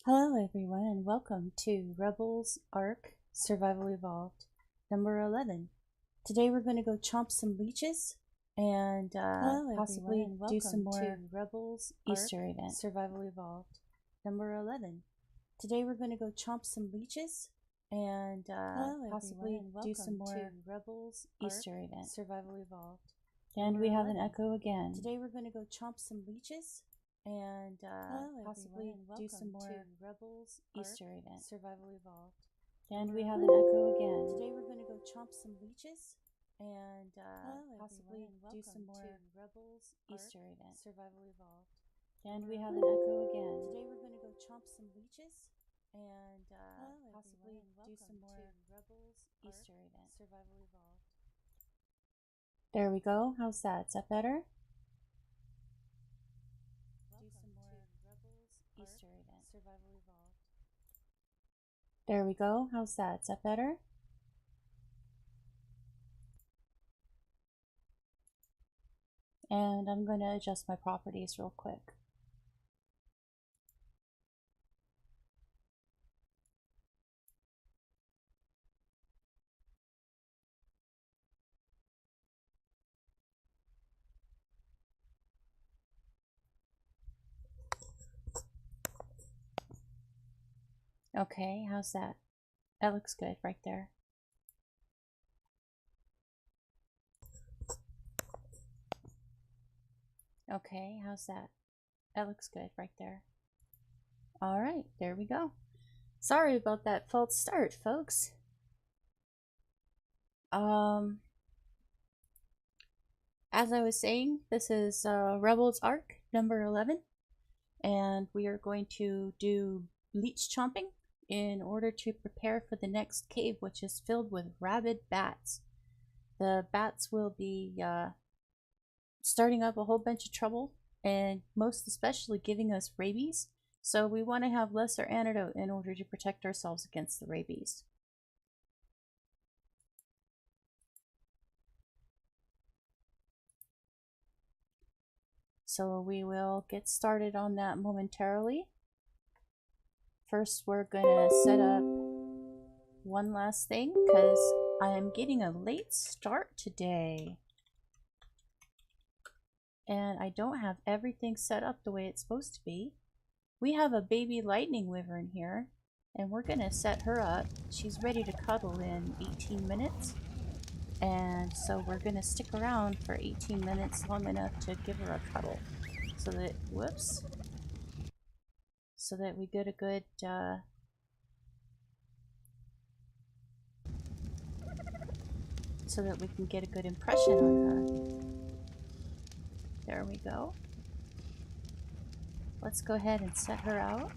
Hello everyone and welcome to Rebels ARK Survival Evolved number 11. Today we're going to go chomp some leeches and possibly do some more Rebels Easter event. Survival Evolved number 11. Today we're going to go chomp some leeches and possibly do some more Rebels Easter event. Survival Evolved. And we have an echo again. Today we're going to go chomp some leeches and possibly do some more Rebels Easter event. Survival Evolved. And we have an echo again. Today we're going to go chomp some leeches and possibly do some more Rebels Easter event. Survival Evolved. And we have an echo again. Today we're going to go chomp some leeches and possibly do some more Rebels Easter event. Survival Evolved. There we go. How's that? Is that better? Easter event. Survival Evolved. There we go. How's that? Is that better? And I'm going to adjust my properties real quick. Okay, how's that? That looks good right there. Okay, how's that? That looks good right there. Alright, there we go. Sorry about that false start, folks. As I was saying, this is Rebels ARK number 11. And we are going to do leech chomping in order to prepare for the next cave, which is filled with rabid bats. The bats will be starting up a whole bunch of trouble, and most especially giving us rabies. So we want to have lesser antidote in order to protect ourselves against the rabies. So we will get started on that momentarily. First, we're gonna set up one last thing because I am getting a late start today. And I don't have everything set up the way it's supposed to be. We have a baby lightning wyvern here, and we're gonna set her up. She's ready to cuddle in 18 minutes. And so we're gonna stick around for 18 minutes, long enough to give her a cuddle. So that, whoops. So that we get a good, so that we can get a good impression on her. There we go. Let's go ahead and set her out.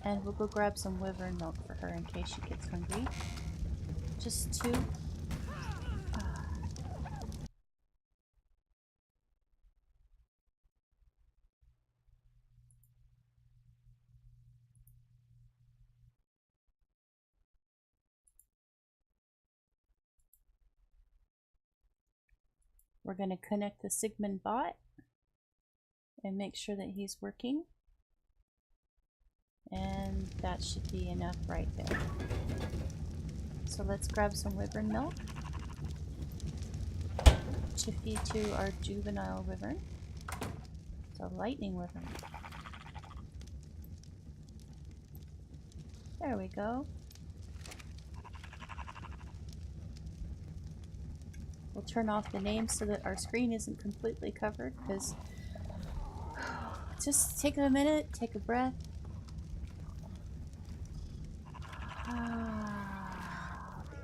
And we'll go grab some wyvern milk for her in case she gets hungry. Just two. We're going to connect the Sigmund bot and make sure that he's working. And that should be enough right there. So let's grab some wyvern milk to feed to our juvenile wyvern. So lightning wyvern. There we go. We'll turn off the name so that our screen isn't completely covered, because just take a minute, take a breath.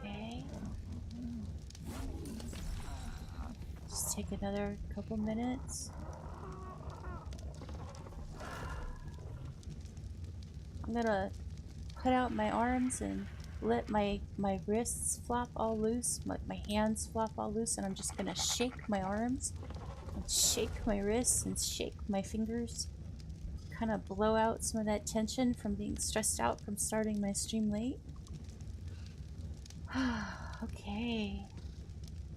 Okay. Just take another couple minutes. I'm gonna put out my arms and let my wrists flop all loose, my hands flop all loose, and I'm just gonna shake my arms and shake my wrists and shake my fingers. Kind of blow out some of that tension from being stressed out from starting my stream late. Okay,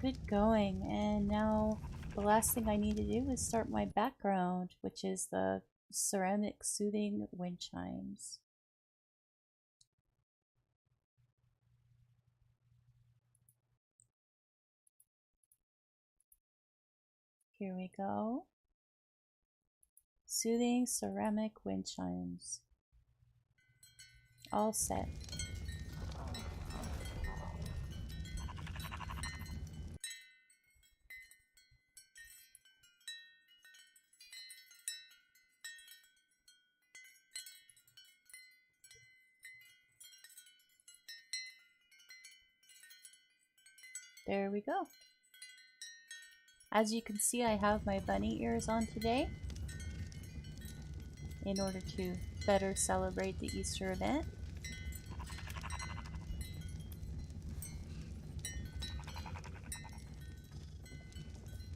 good going. And now the last thing I need to do is start my background, which is the ceramic soothing wind chimes. Here we go. Soothing ceramic wind chimes. All set. There we go. As you can see, I have my bunny ears on today in order to better celebrate the Easter event.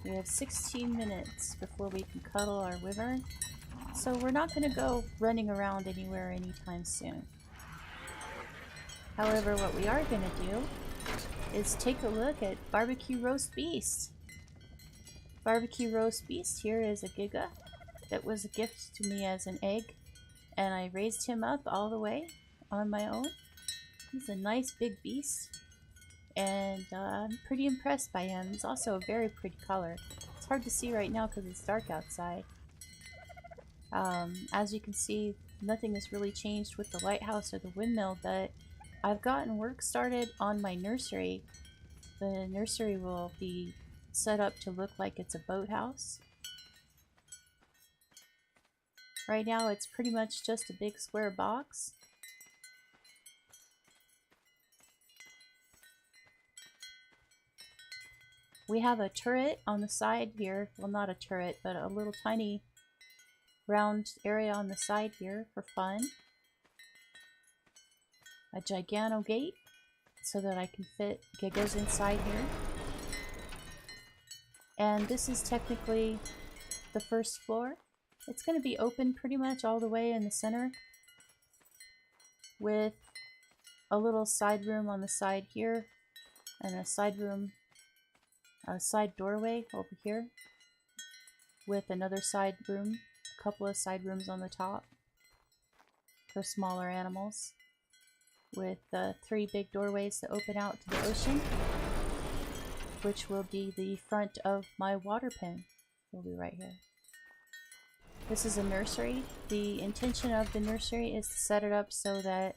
We have 16 minutes before we can cuddle our wyvern, so we're not going to go running around anywhere anytime soon. However, what we are going to do is take a look at Barbecue Roast Beast. Barbecue Roast Beast here is a Giga that was a gift to me as an egg, and I raised him up all the way on my own. He's a nice big beast, and I'm pretty impressed by him. He's also a very pretty color. It's hard to see right now because it's dark outside. As you can see, nothing has really changed with the lighthouse or the windmill, but I've gotten work started on my nursery. The nursery will be set up to look like it's a boathouse. Right now it's pretty much just a big square box. We have a turret on the side here. Well, not a turret, but a little tiny round area on the side here for fun. A gigano gate so that I can fit Gigas inside here. And this is technically the first floor. It's going to be open pretty much all the way in the center with a little side room on the side here and a side room, a side doorway over here with another side room, a couple of side rooms on the top for smaller animals, with 3 big doorways that open out to the ocean, which will be the front of my water pen. Will be right here. This is a nursery. The intention of the nursery is to set it up so that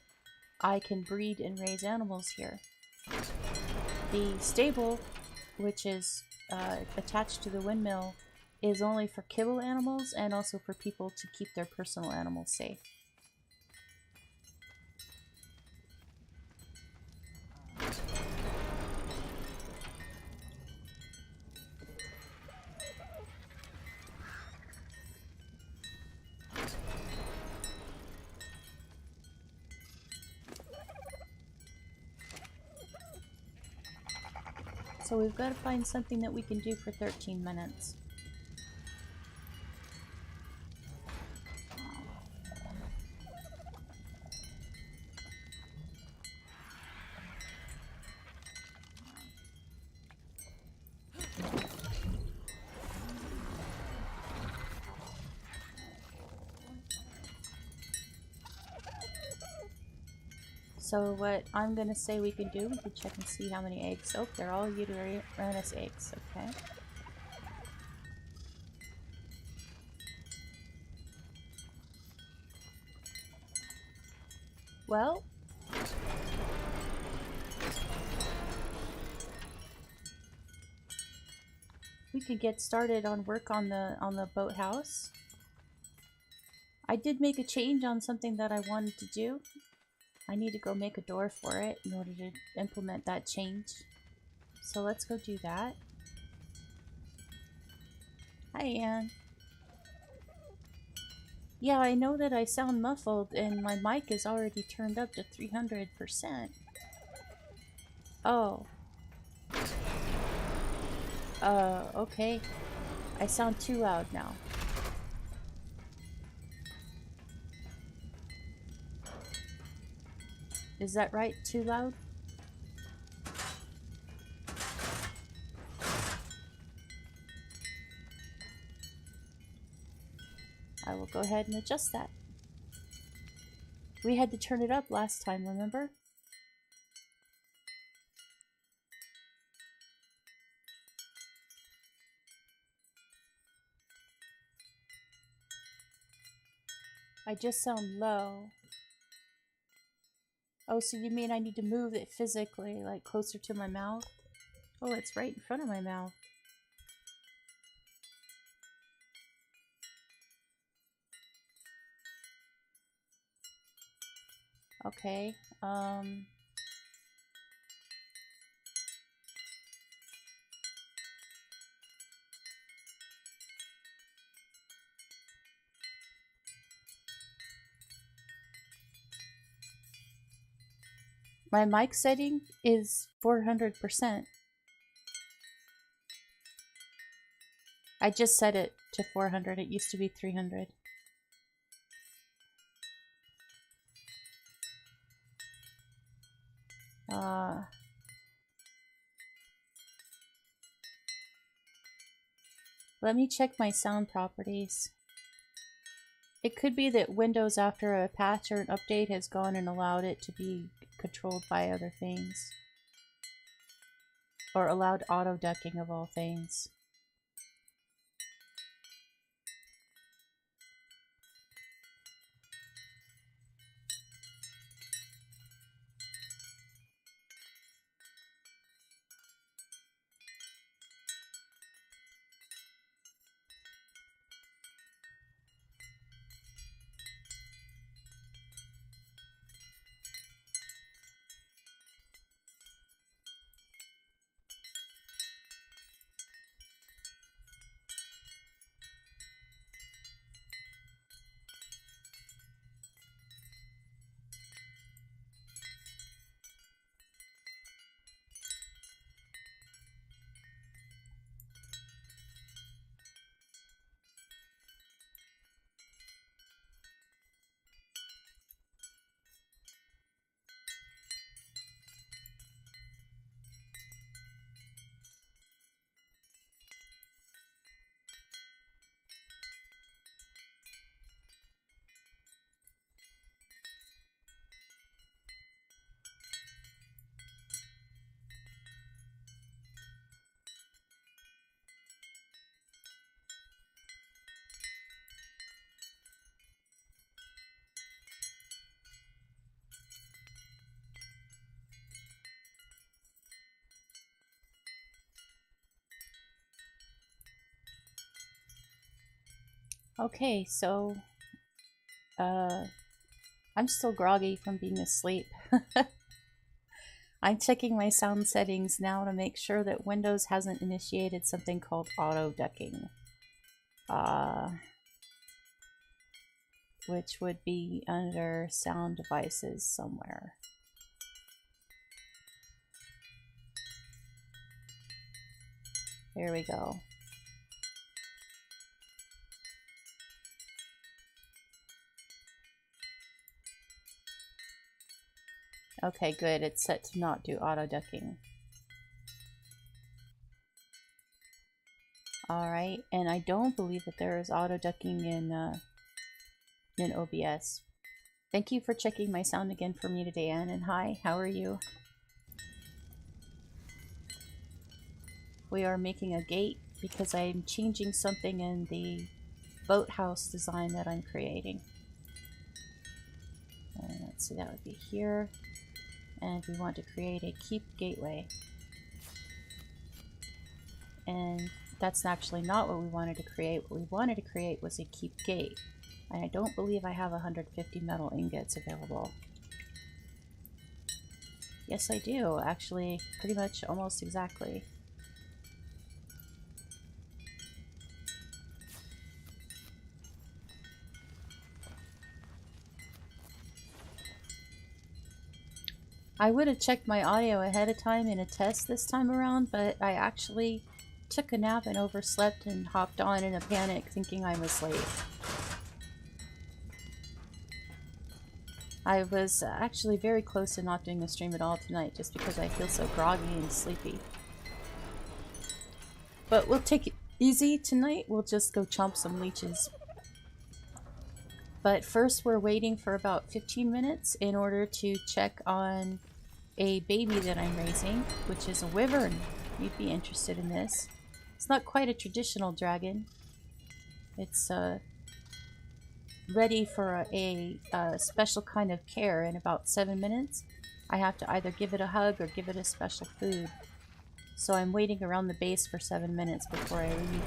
I can breed and raise animals here. The stable, which is attached to the windmill, is only for kibble animals and also for people to keep their personal animals safe. So we've got to find something that we can do for 13 minutes. So what I'm going to say we can do, we can check and see how many eggs. Oh, they're all Uranus eggs, okay. Well, we could get started on work on the boathouse. I did make a change on something that I wanted to do. I need to go make a door for it in order to implement that change. So let's go do that. Hi, Anne. Yeah, I know that I sound muffled and my mic is already turned up to 300%. Oh. Okay. I sound too loud now. Is that right? Too loud? I will go ahead and adjust that. We had to turn it up last time, remember? I just sound low. Oh, so you mean I need to move it physically, like closer to my mouth? Oh, it's right in front of my mouth. Okay, my mic setting is 400%. I just set it to 400. It used to be 300. Let me check my sound properties. It could be that Windows, after a patch or an update, has gone and allowed it to be controlled by other things. Or allowed auto ducking of all things. Okay, so I'm still groggy from being asleep. I'm checking my sound settings now to make sure that Windows hasn't initiated something called auto ducking. Which would be under sound devices somewhere. Here we go. Okay, good. It's set to not do auto ducking. Alright, and I don't believe that there is auto ducking in OBS. Thank you for checking my sound again for me today, Anne, and hi, how are you? We are making a gate because I'm changing something in the boathouse design that I'm creating. And let's see, that would be here. And we want to create a keep gateway. And that's actually not what we wanted to create. What we wanted to create was a keep gate. And I don't believe I have 150 metal ingots available. Yes, I do. Actually, pretty much almost exactly. I would have checked my audio ahead of time in a test this time around, but I actually took a nap and overslept and hopped on in a panic thinking I was late. I was actually very close to not doing a stream at all tonight just because I feel so groggy and sleepy. But we'll take it easy tonight. We'll just go chomp some leeches. But first we're waiting for about 15 minutes in order to check on a baby that I'm raising, which is a wyvern. You'd be interested in this. It's not quite a traditional dragon. It's ready for a special kind of care in about 7 minutes. I have to either give it a hug or give it a special food. So I'm waiting around the base for 7 minutes before I leave.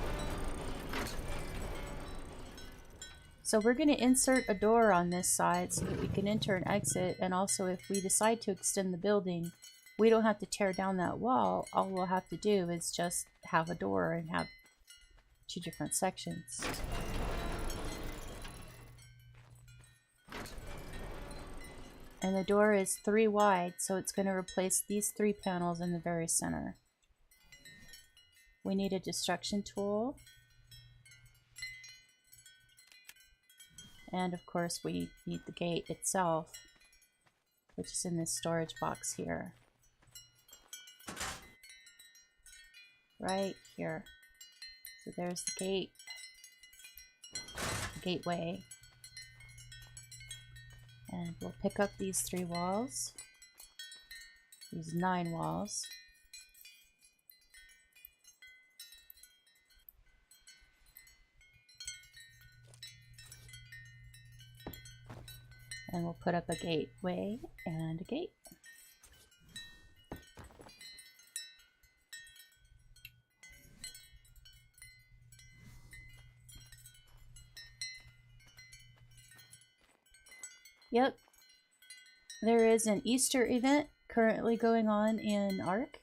So we're going to insert a door on this side so that we can enter and exit, and also if we decide to extend the building, we don't have to tear down that wall. All we'll have to do is just have a door and have 2 different sections. And the door is 3 wide, so it's going to replace these 3 panels in the very center. We need a destruction tool. And of course we need the gate itself, which is in this storage box here. Right here. So there's the gate, gateway. And we'll pick up these 3 walls, these 9 walls. And we'll put up a gateway and a gate. Yep, there is an Easter event currently going on in ARK.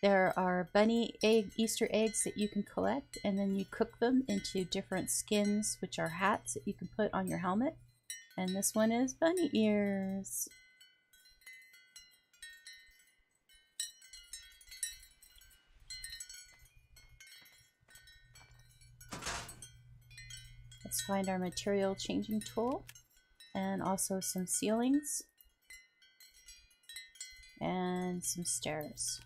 There are bunny Easter eggs that you can collect, and then you cook them into different skins, which are hats that you can put on your helmet. And this one is bunny ears. Let's find our material changing tool and also some ceilings and some stairs.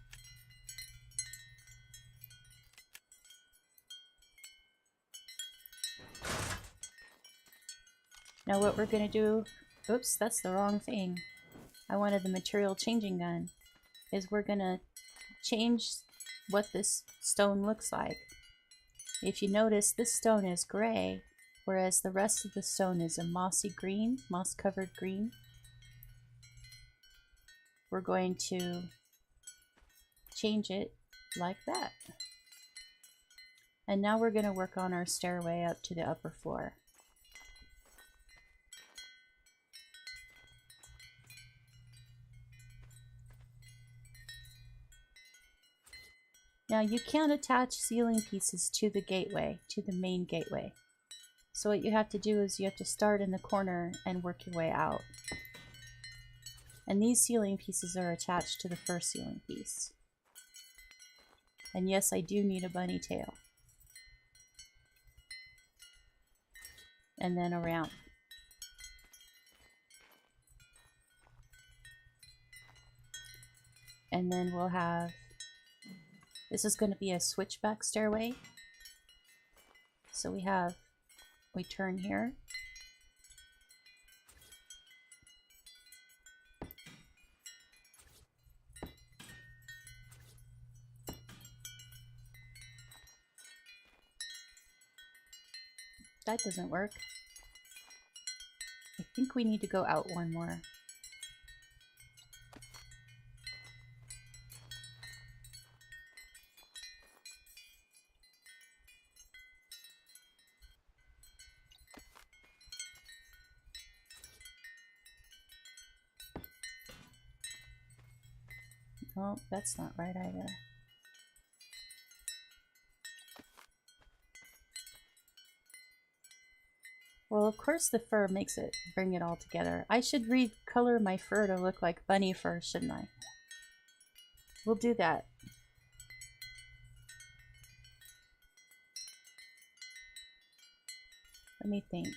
Now what we're going to do, oops, that's the wrong thing. I wanted the material changing gun, is we're going to change what this stone looks like. If you notice, this stone is gray, whereas the rest of the stone is a mossy green, moss-covered green. We're going to change it like that. And now we're going to work on our stairway up to the upper floor. Now you can't attach ceiling pieces to the gateway, to the main gateway. So what you have to do is you have to start in the corner and work your way out. And these ceiling pieces are attached to the first ceiling piece. And yes, I do need a bunny tail. And then a ramp. And then we'll have, this is going to be a switchback stairway. So we turn here. That doesn't work. I think we need to go out one more. Oh, that's not right either. Well, of course the fur makes it bring it all together. I should recolor my fur to look like bunny fur, shouldn't I? We'll do that. Let me think.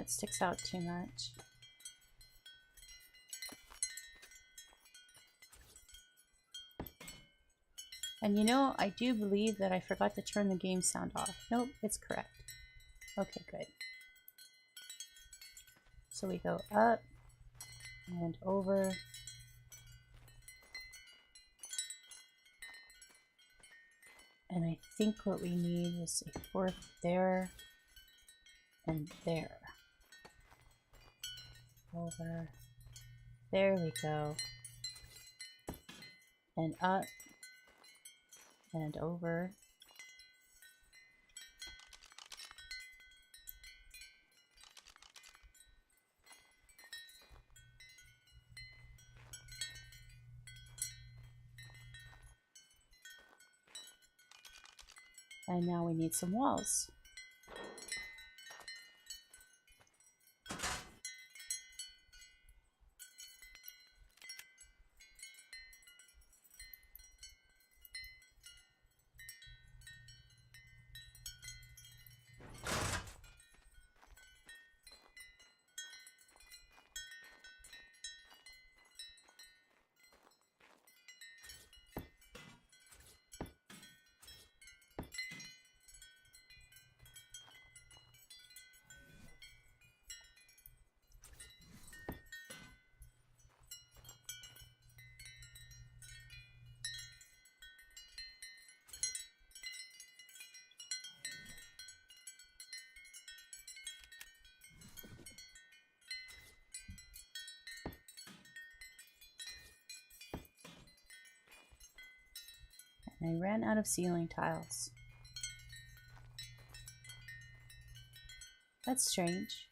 that sticks out too much. And you know, I do believe that I forgot to turn the game sound off. Nope, it's correct. Okay, good. So we go up and over. And I think what we need is a fourth there and there. Over. There we go. And up and over. And now we need some walls. I ran out of ceiling tiles. That's strange.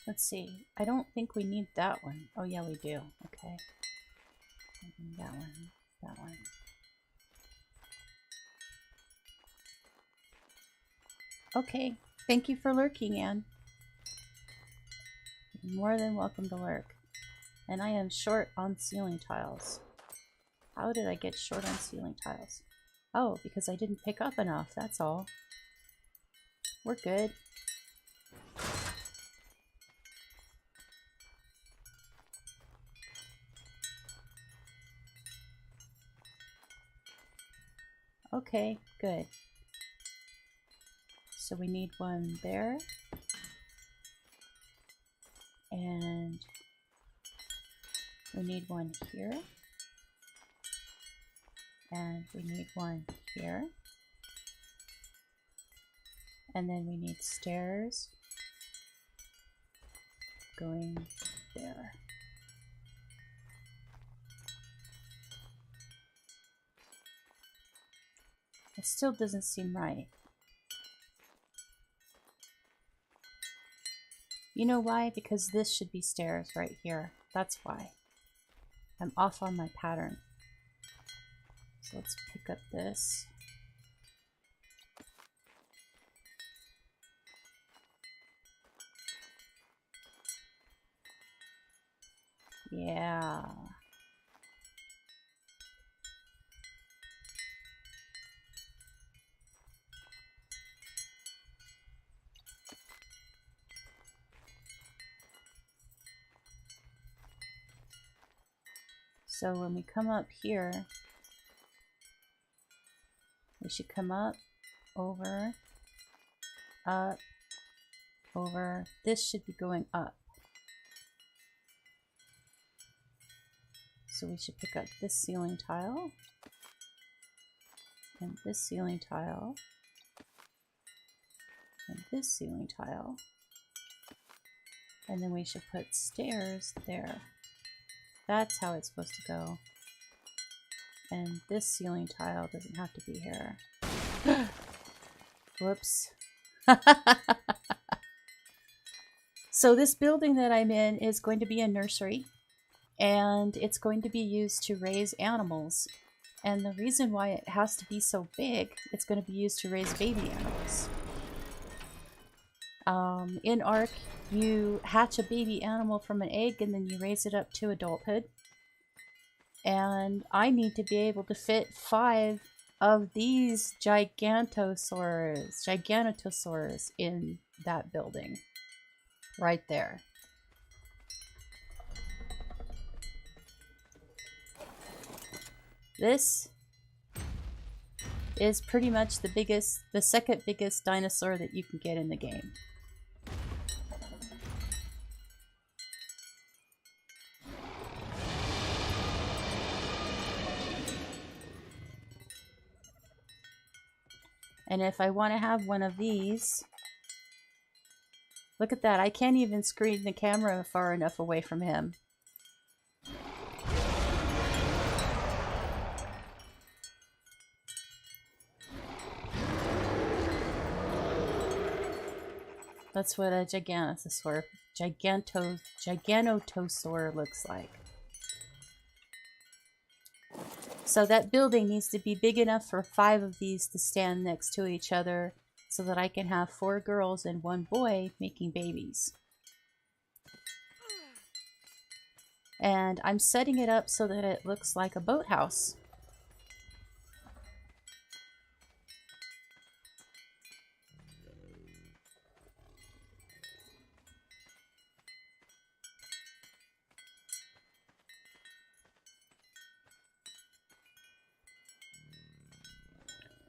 Let's see. I don't think we need that one. Oh yeah, we do. Okay. That one. That one. Okay. Thank you for lurking, Anne. You're more than welcome to lurk. And I am short on ceiling tiles. How did I get short on ceiling tiles? Oh, because I didn't pick up enough, that's all. We're good. Okay, good. So we need one there. And we need one here. And we need one here. And then we need stairs going there. It still doesn't seem right. You know why? Because this should be stairs right here. That's why. I'm off on my pattern. So let's pick up this. Yeah. So when we come up here, we should come up, over, up, over. This should be going up. So we should pick up this ceiling tile, and this ceiling tile, and this ceiling tile. And then we should put stairs there. That's how it's supposed to go. And this ceiling tile doesn't have to be here. Whoops. So this building that I'm in is going to be a nursery. And it's going to be used to raise animals. And the reason why it has to be so big, it's going to be used to raise baby animals. In ARK, you hatch a baby animal from an egg and then you raise it up to adulthood. And I need to be able to fit 5 of these Giganotosaurs in that building. Right there. This is pretty much the second biggest dinosaur that you can get in the game. And if I want to have one of these, look at that, I can't even screen the camera far enough away from him. That's what a Giganotosaur looks like. So that building needs to be big enough for 5 of these to stand next to each other so that I can have 4 girls and 1 boy making babies. And I'm setting it up so that it looks like a boathouse.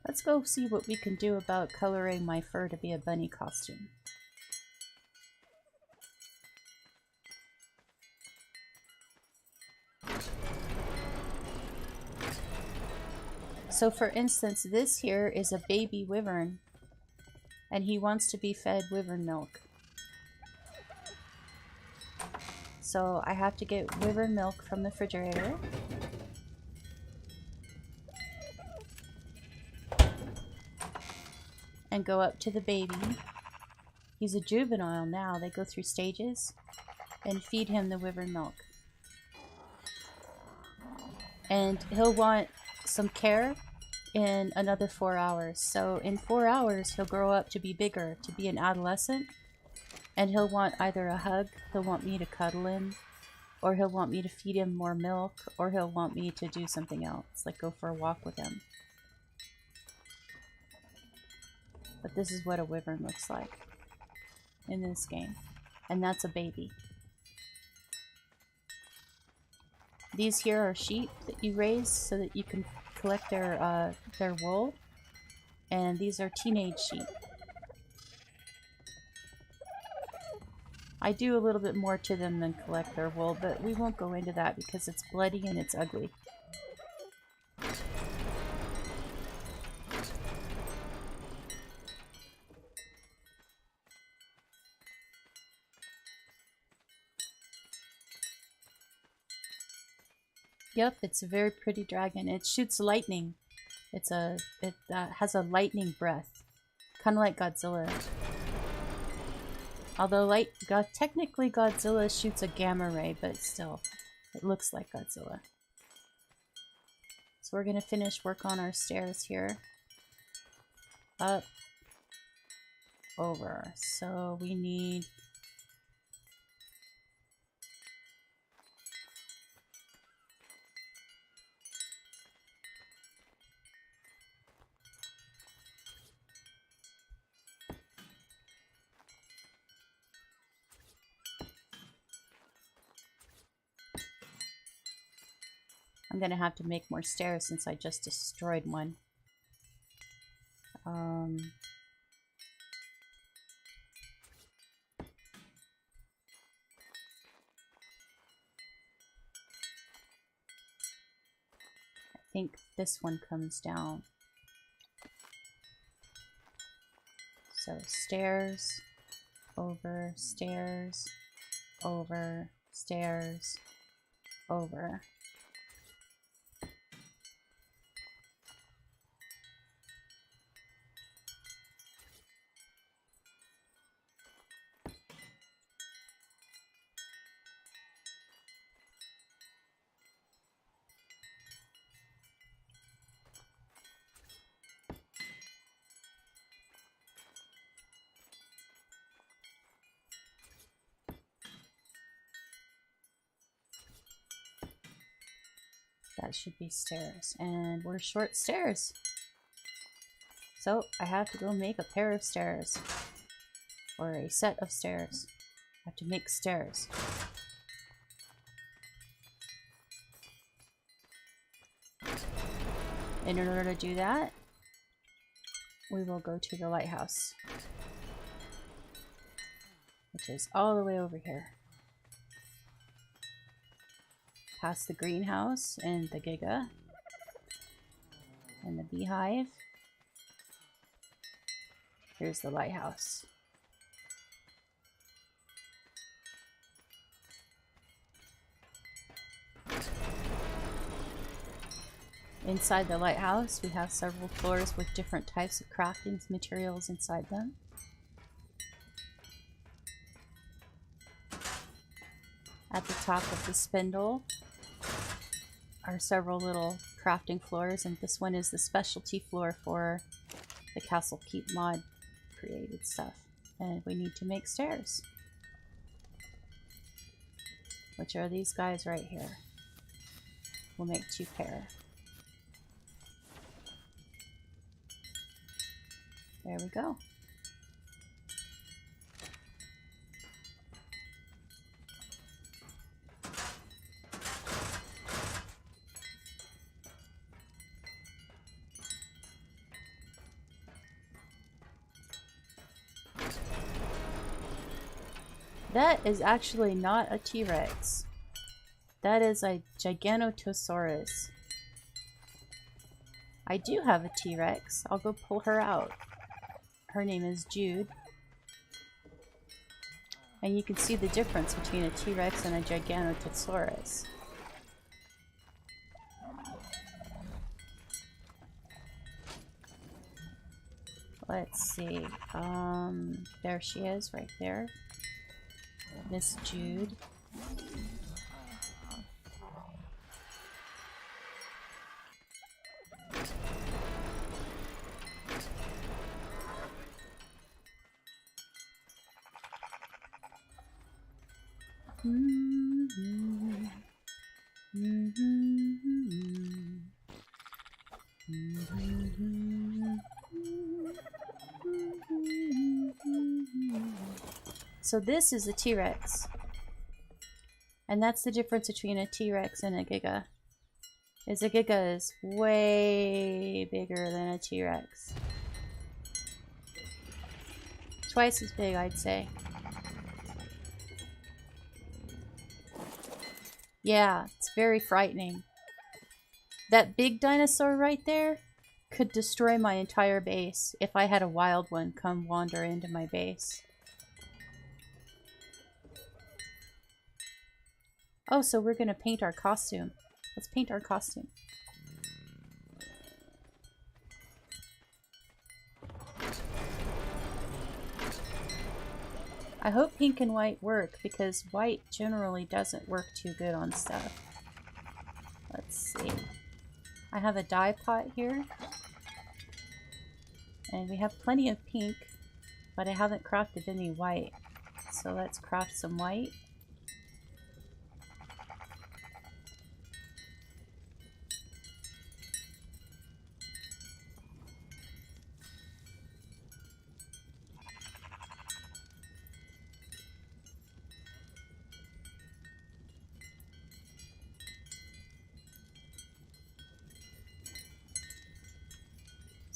Let's go see what we can do about coloring my fur to be a bunny costume. So for instance, this here is a baby wyvern, and he wants to be fed wyvern milk. So I have to get wyvern milk from the refrigerator. And go up to the baby. He's a juvenile now. They go through stages. And feed him the wyvern milk. And he'll want some care in another 4 hours. So in 4 hours, he'll grow up to be bigger, to be an adolescent. And he'll want either a hug, he'll want me to cuddle him, or he'll want me to feed him more milk, or he'll want me to do something else, like go for a walk with him. But this is what a wyvern looks like in this game. And that's a baby. These here are sheep that you raise so that you can collect their wool. And these are teenage sheep. I do a little bit more to them than collect their wool, but we won't go into that because it's bloody and it's ugly. Yep, it's a very pretty dragon. It shoots lightning. It has a lightning breath, kind of like Godzilla. Although technically Godzilla shoots a gamma ray, but still, it looks like Godzilla. So we're gonna finish work on our stairs here. Up, over. So we need I'm gonna have to make more stairs since I just destroyed one. I think this one comes down. So stairs, over, stairs, over, stairs, over. That should be stairs. And we're short stairs. So I have to go make a pair of stairs. Or a set of stairs. I have to make stairs. And in order to do that, we will go to the lighthouse. Which is all the way over here. Past the greenhouse and the giga. And the beehive. Here's the lighthouse. Inside the lighthouse, we have several floors with different types of crafting materials inside them. At the top of the spindle are several little crafting floors, and this one is the specialty floor for the Castle Keep mod created stuff. And we need to make stairs, which are these guys right here. We'll make 2 pair. There we go. That is actually not a T-Rex. That is a Giganotosaurus. I do have a T-Rex. I'll go pull her out. Her name is Jude. And you can see the difference between a T-Rex and a Giganotosaurus. Let's see. There she is, right there. Miss Jude. So this is a T-Rex. And that's the difference between a T-Rex and a Giga. Is a Giga is way bigger than a T-Rex. Twice as big, I'd say. Yeah, it's very frightening. That big dinosaur right there could destroy my entire base if I had a wild one come wander into my base. Oh, so we're gonna paint our costume. Let's paint our costume. I hope pink and white work, because white generally doesn't work too good on stuff. Let's see. I have a dye pot here. And we have plenty of pink, but I haven't crafted any white. So let's craft some white.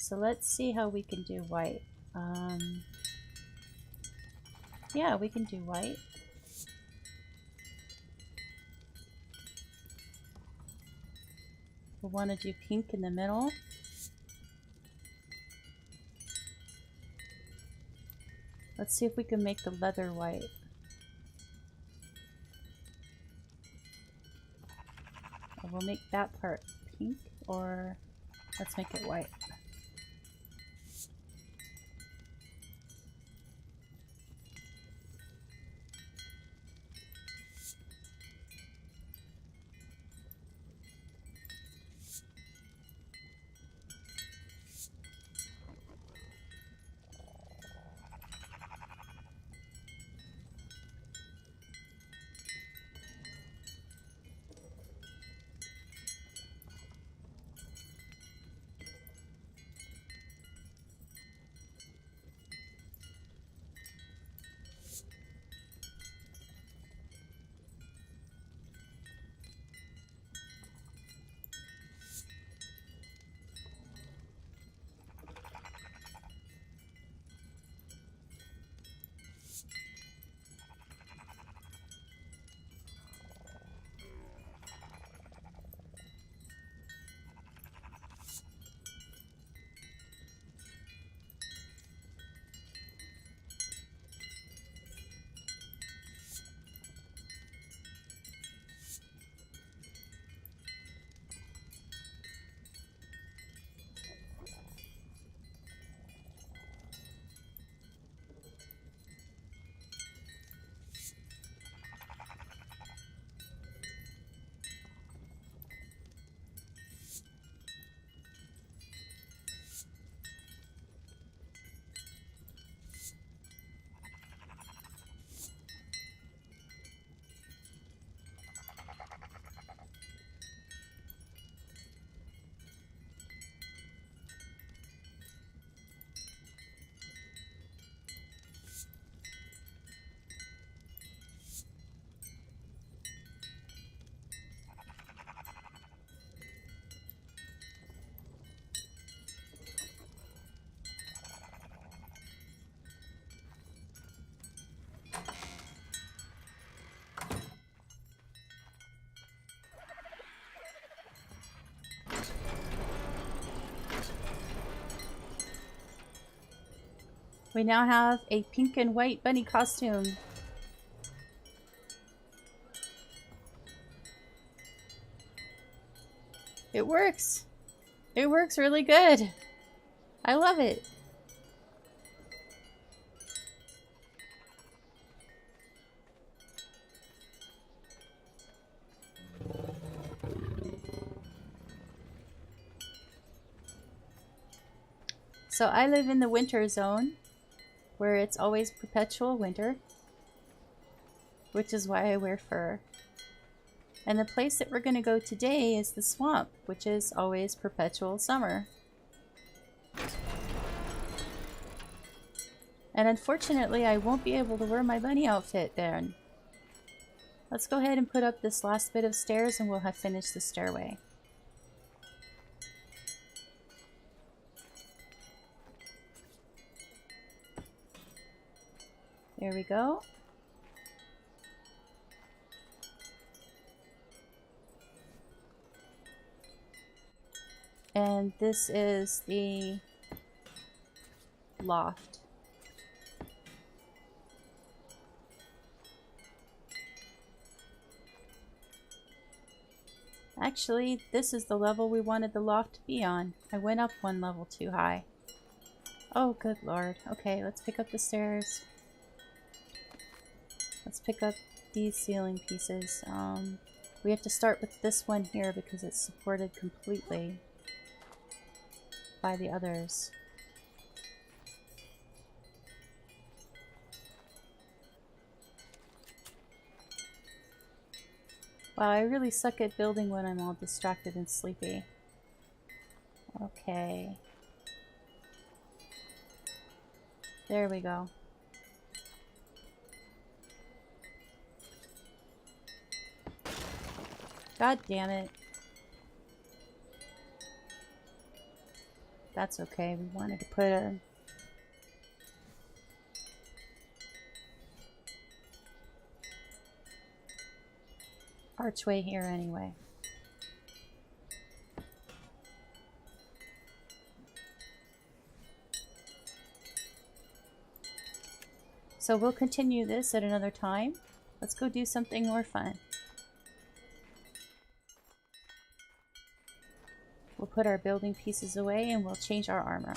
So let's see how we can do white. Yeah, we can do white. We'll want to do pink in the middle. Let's see if we can make the leather white. We'll make that part pink, or let's make it white. We now have a pink and white bunny costume. It works. It works really good. I love it. So I live in the winter zone, where it's always perpetual winter, which is why I wear fur. And the place that we're going to go today is the swamp, which is always perpetual summer. And unfortunately, I won't be able to wear my bunny outfit then. Let's go ahead and put up this last bit of stairs and we'll have finished the stairway. There we go. And this is the loft. Actually, this is the level we wanted the loft to be on. I went up one level too high. Oh, good lord. Okay, let's pick up the stairs. Let's pick up these ceiling pieces. We have to start with this one here because it's supported completely by the others. Wow, I really suck at building when I'm all distracted and sleepy. Okay. There we go. God damn it. That's okay. We wanted to put a archway here anyway. So we'll continue this at another time. Let's go do something more fun. We'll put our building pieces away and we'll change our armor.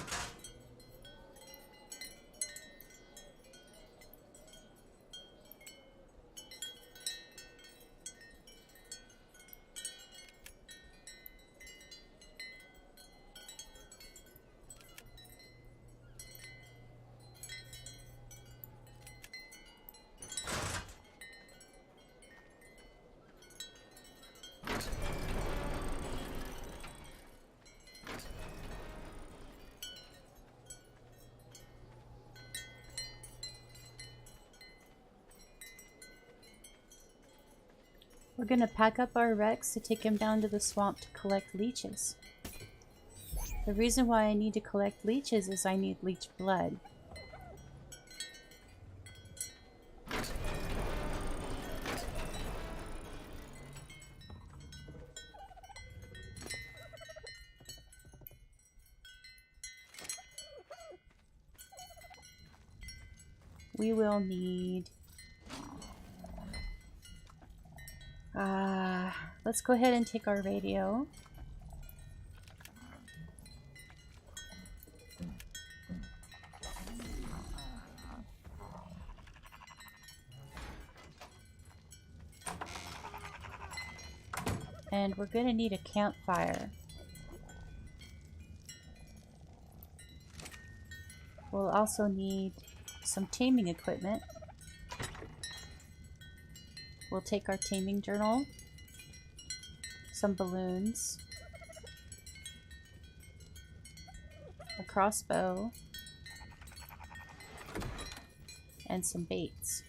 We're gonna pack up our Rex to take him down to the swamp to collect leeches. The reason why I need to collect leeches is I need leech blood. We will need... let's go ahead and take our radio. And we're going to need a campfire. We'll also need some taming equipment. We'll take our taming journal, some balloons, a crossbow, and some baits.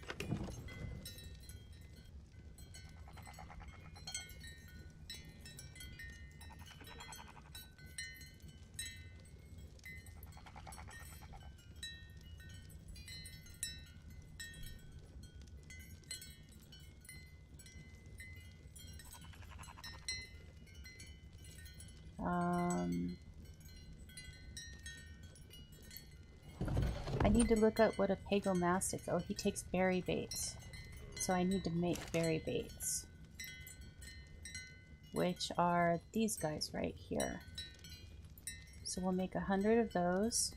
I need to look up what a pagomastic. Oh, he takes berry baits. So I need to make berry baits. Which are these guys right here. So we'll make 100 of those.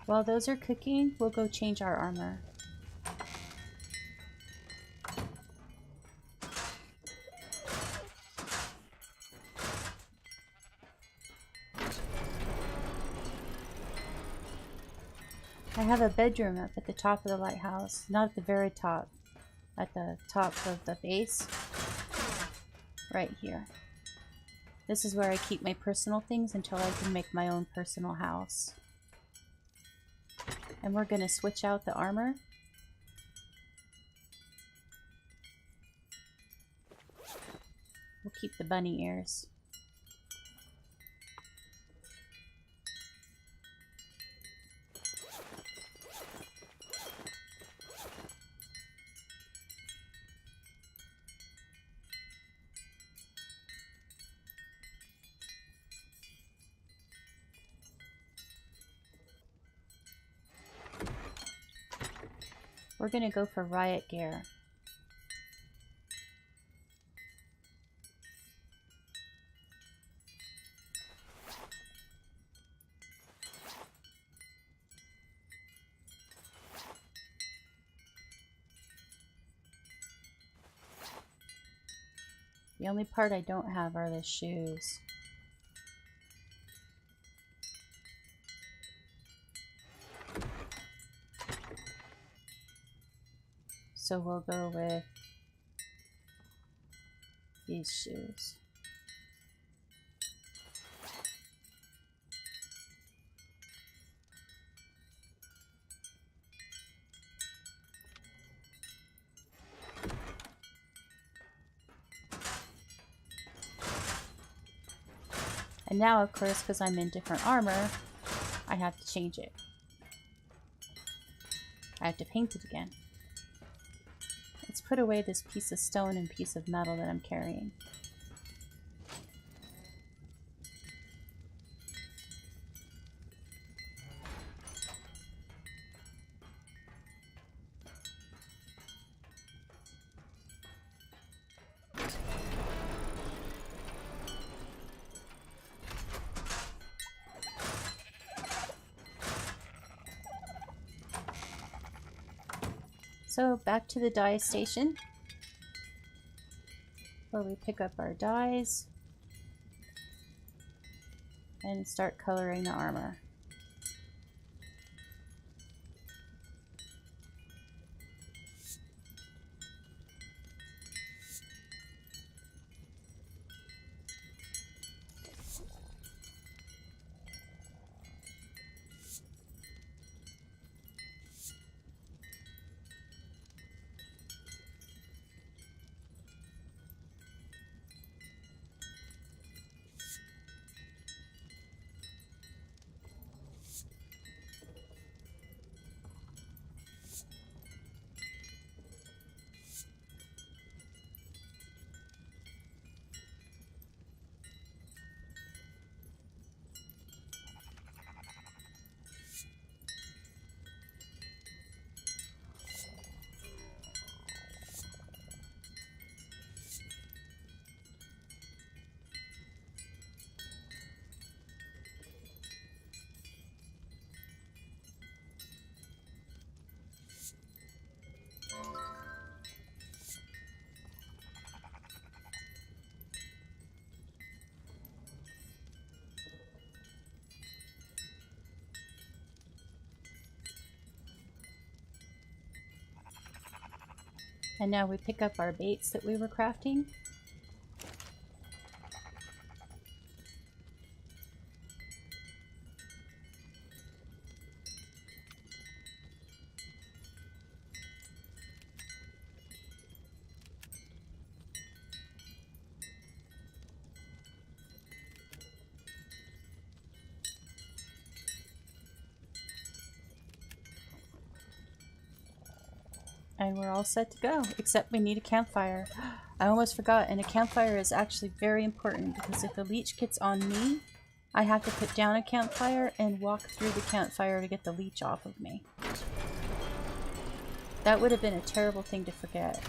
While those are cooking, we'll go change our armor. I have a bedroom up at the top of the lighthouse, not at the very top, at the top of the base, right here. This is where I keep my personal things until I can make my own personal house. And we're going to switch out the armor. We'll keep the bunny ears. We're going to go for riot gear. The only part I don't have are the shoes. So we'll go with these shoes. And now, of course, because I'm in different armor, I have to change it. I have to paint it again. Let's put away this piece of stone and piece of metal that I'm carrying. So back to the dye station, where we pick up our dyes and start coloring the armor. And now we pick up our baits that we were crafting. And we're all set to go, except we need a campfire. I almost forgot, and a campfire is actually very important because if a leech gets on me, I have to put down a campfire and walk through the campfire to get the leech off of me. That would have been a terrible thing to forget.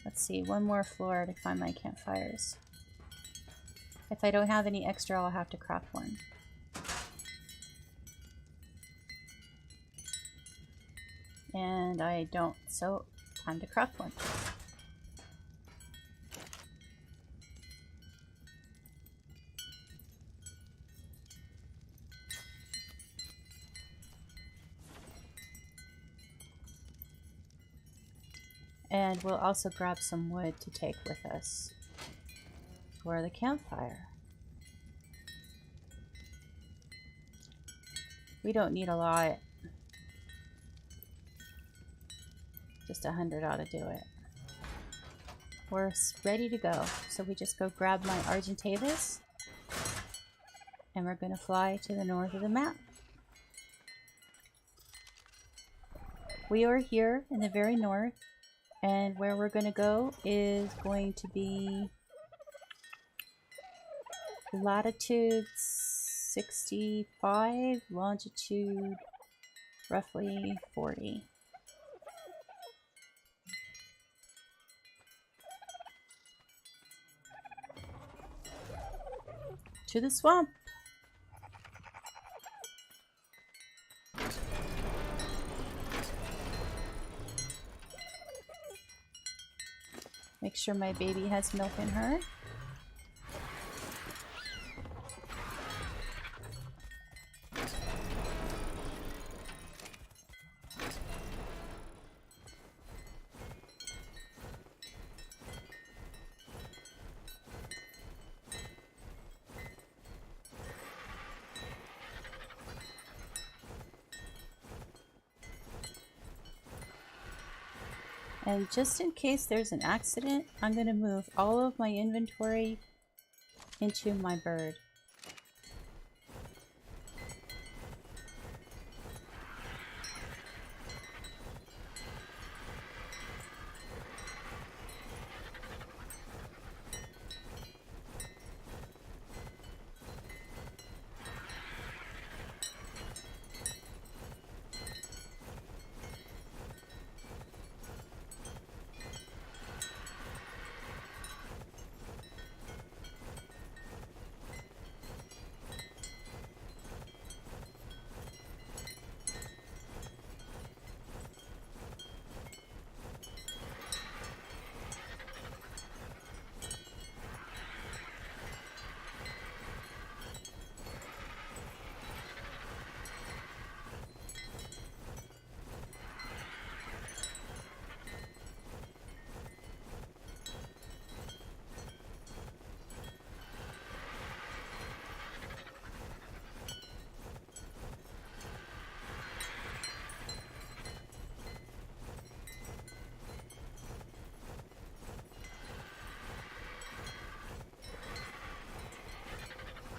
Let's see, one more floor to find my campfires. If I don't have any extra, I'll have to craft one. And I don't, so time to craft one. And we'll also grab some wood to take with us for the campfire. We don't need a lot. Just 100 ought to do it. We're ready to go. So we just go grab my Argentavis. And we're going to fly to the north of the map. We are here in the very north. And where we're going to go is going to be latitude 65, longitude roughly 40. To the swamp. Make sure my baby has milk in her. And just in case there's an accident, I'm going to move all of my inventory into my bird.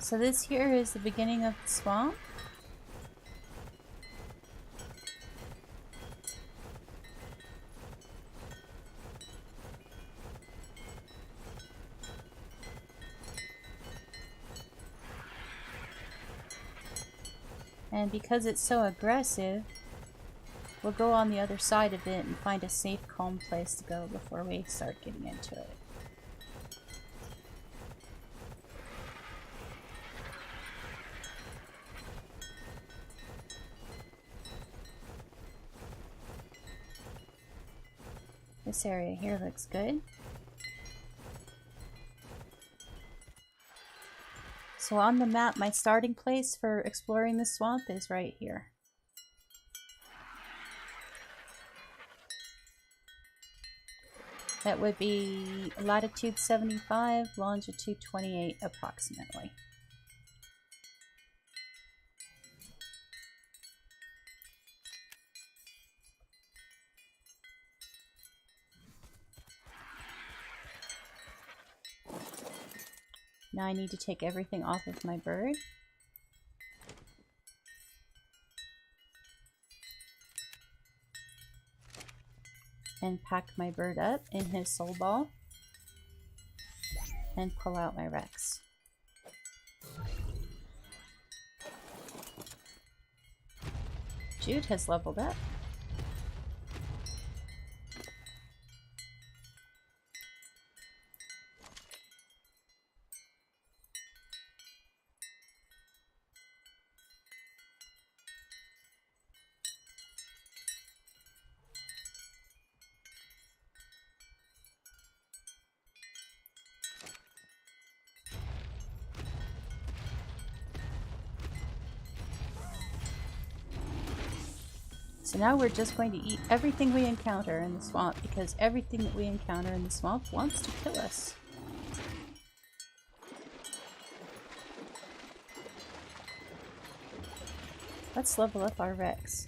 So this here is the beginning of the swamp. And because it's so aggressive, we'll go on the other side of it and find a safe, calm place to go before we start getting into it. This area here looks good. So on the map, my starting place for exploring the swamp is right here. That would be latitude 75, longitude 28 approximately. Now I need to take everything off of my bird. And pack my bird up in his soul ball. And pull out my Rex. Jude has leveled up. So now we're just going to eat everything we encounter in the swamp, because everything that we encounter in the swamp wants to kill us. Let's level up our Rex.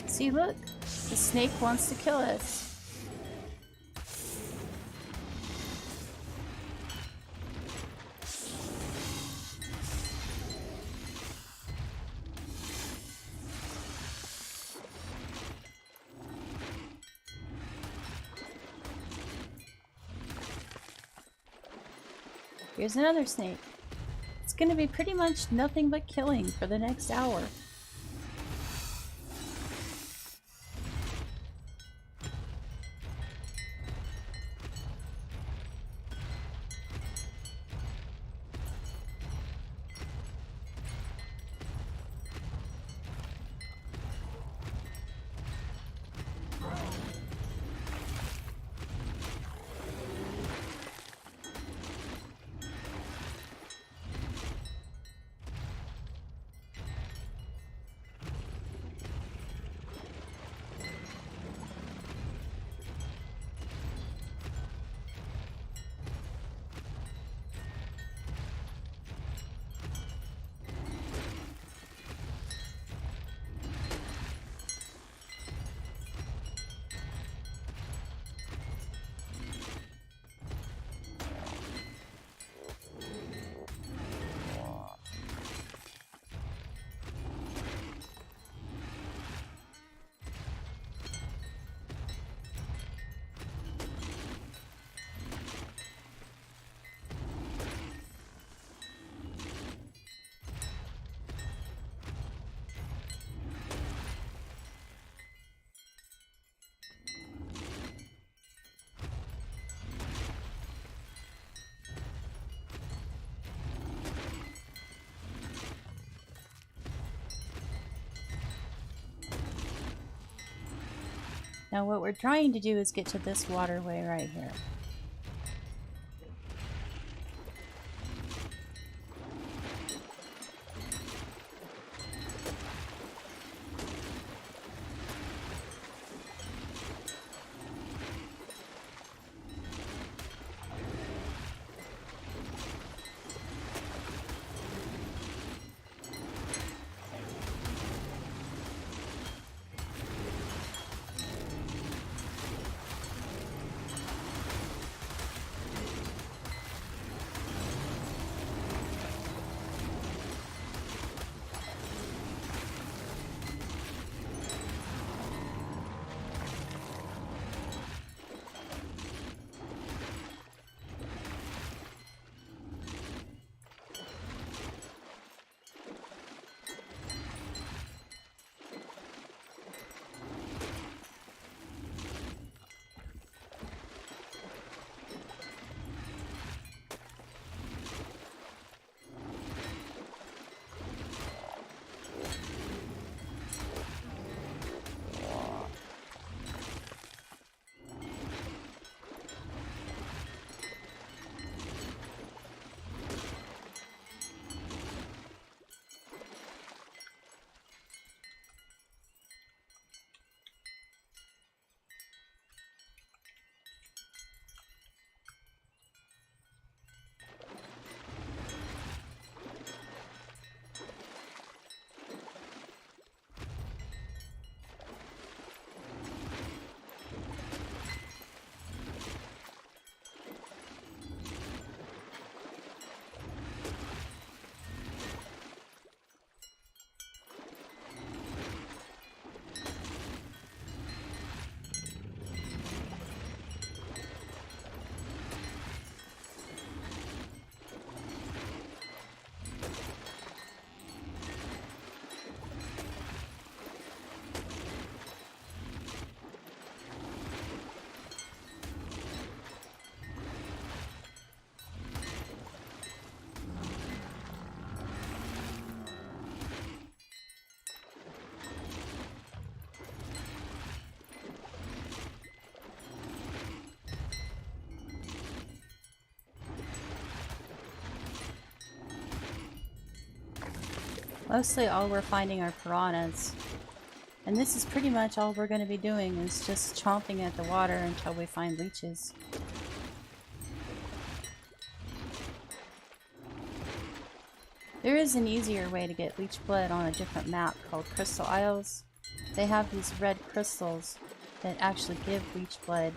See, look! The snake wants to kill us. Here's another snake. It's gonna be pretty much nothing but killing for the next hour. Now what we're trying to do is get to this waterway right here. Mostly all we're finding are piranhas. And this is pretty much all we're going to be doing, is just chomping at the water until we find leeches. There is an easier way to get leech blood on a different map called Crystal Isles. They have these red crystals that actually give leech blood.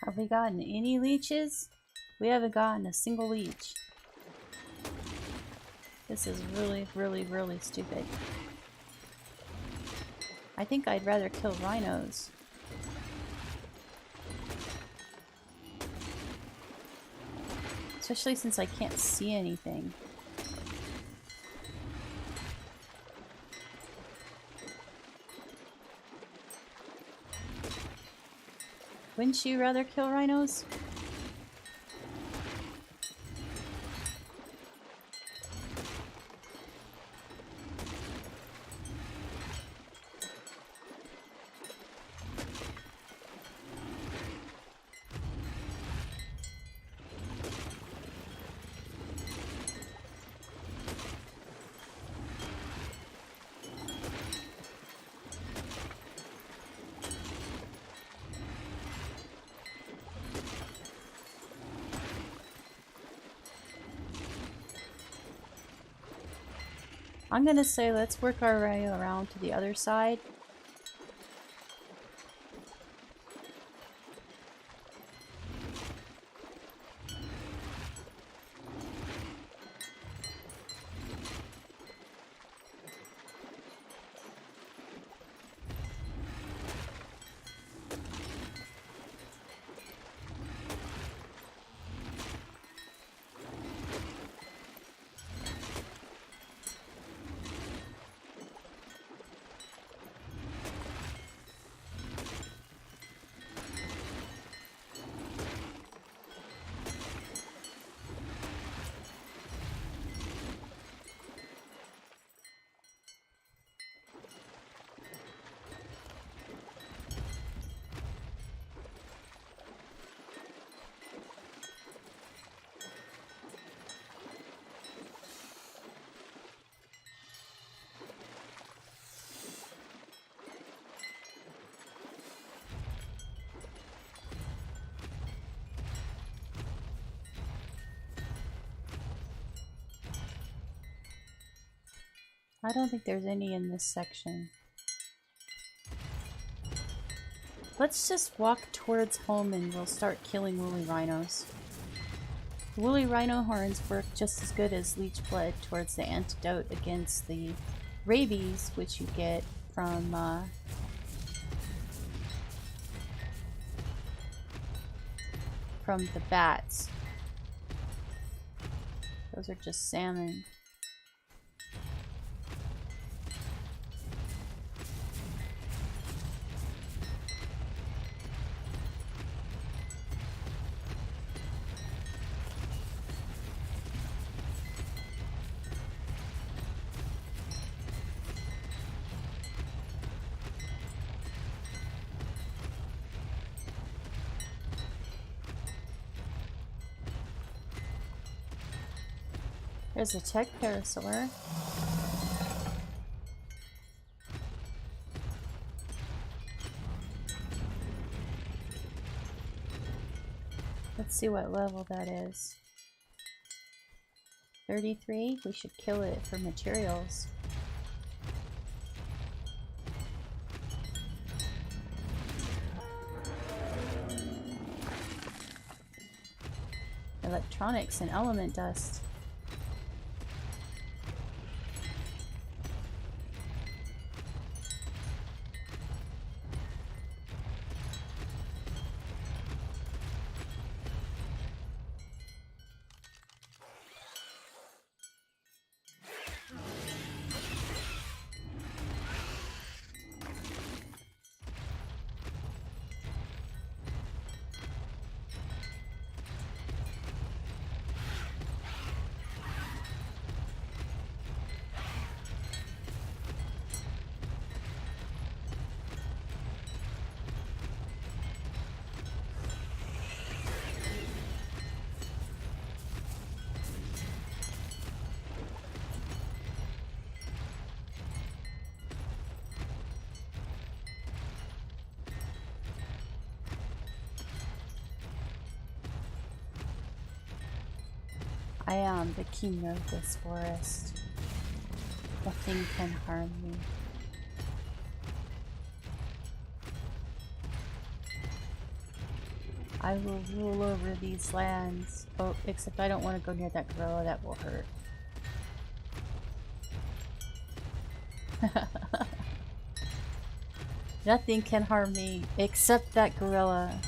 Have we gotten any leeches? We haven't gotten a single leech. This is really, really, really stupid. I think I'd rather kill rhinos. Especially since I can't see anything. Wouldn't you rather kill rhinos? I'm gonna say let's work our way around to the other side. I don't think there's any in this section. Let's just walk towards home and we'll start killing woolly rhinos. Woolly rhino horns work just as good as leech blood towards the antidote against the rabies, which you get from the bats. Those are just salmon. There's a tech parasaur. Let's see what level that is. 33? We should kill it for materials. Electronics and element dust. I am the king of this forest. Nothing can harm me. I will rule over these lands. Oh, except I don't want to go near that gorilla, that will hurt. Nothing can harm me except that gorilla.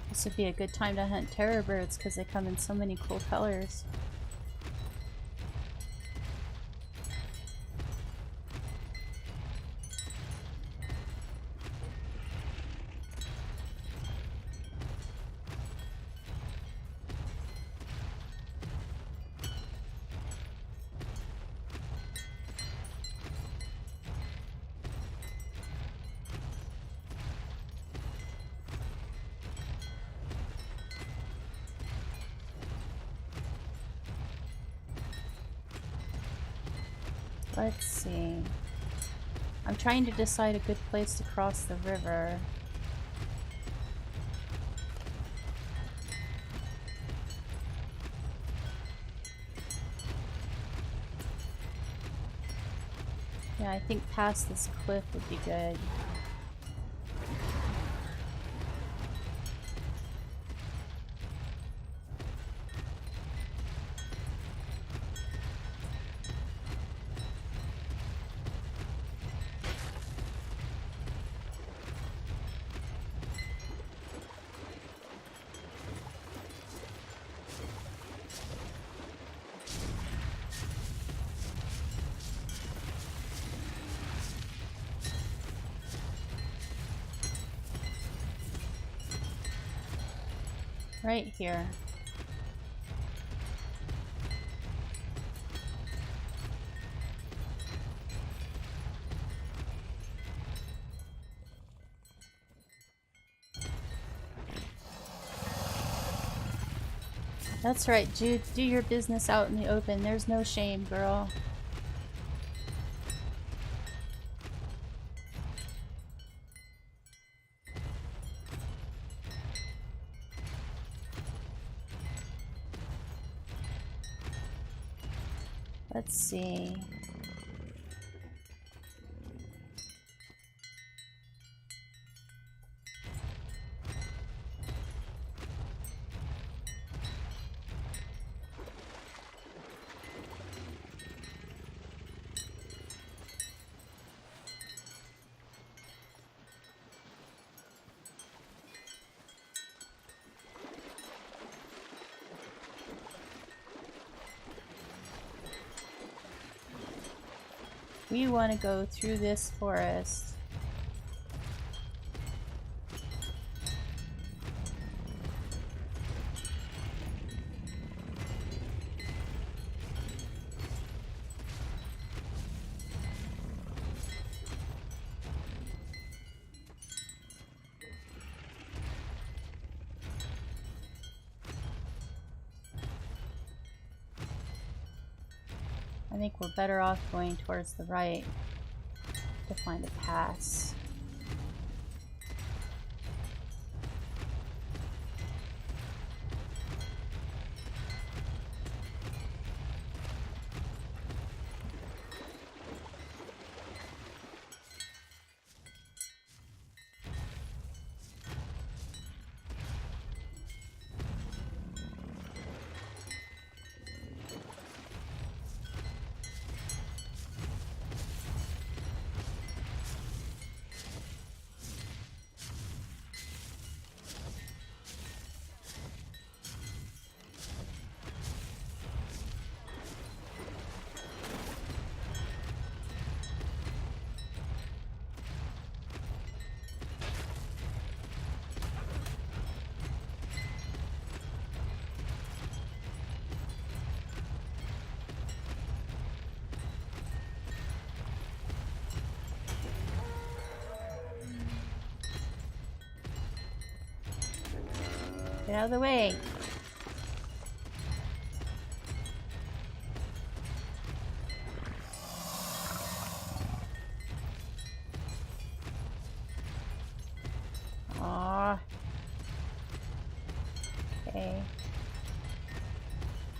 This would be a good time to hunt terror birds because they come in so many cool colors. Let's see. I'm trying to decide a good place to cross the river. Yeah, I think past this cliff would be good. Right here. That's right, Jude. Do your business out in the open. There's no shame, girl. Let's see. We want to go through this forest. I think we're better off going towards the right to find a pass. Get out of the way. Aww. Okay.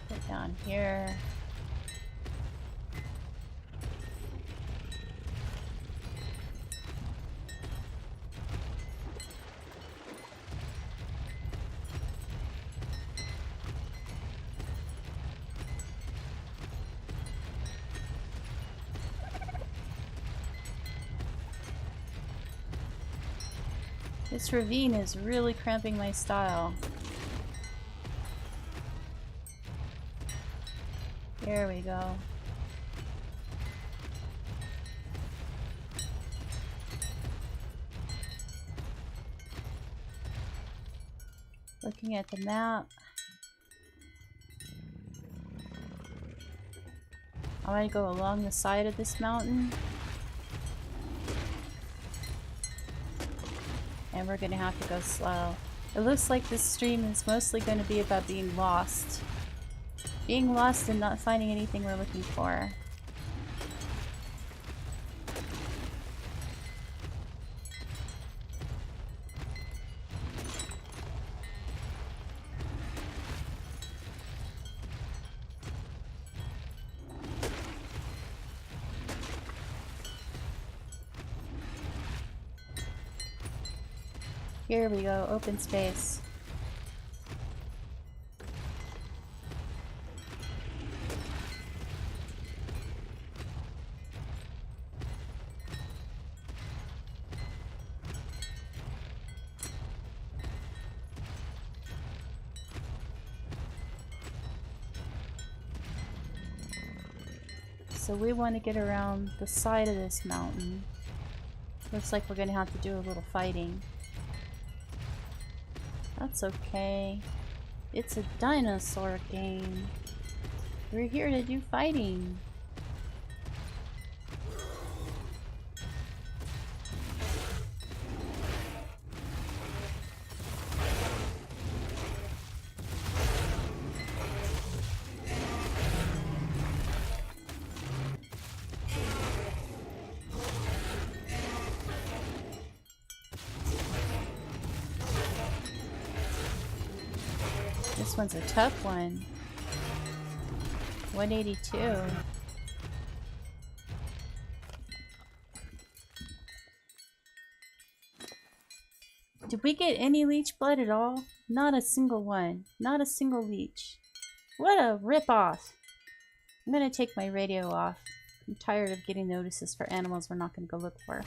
Get down here. This ravine is really cramping my style. There we go. Looking at the map. I want to go along the side of this mountain. And we're gonna have to go slow. It looks like this stream is mostly going to be about being lost. Being lost and not finding anything we're looking for. Here we go, open space. So we want to get around the side of this mountain. Looks like we're going to have to do a little fighting. That's okay. It's a dinosaur game. We're here to do fighting. This one's a tough one. 182. Did we get any leech blood at all? Not a single one. Not a single leech. What a rip-off. I'm gonna take my radio off. I'm tired of getting notices for animals we're not gonna go look for.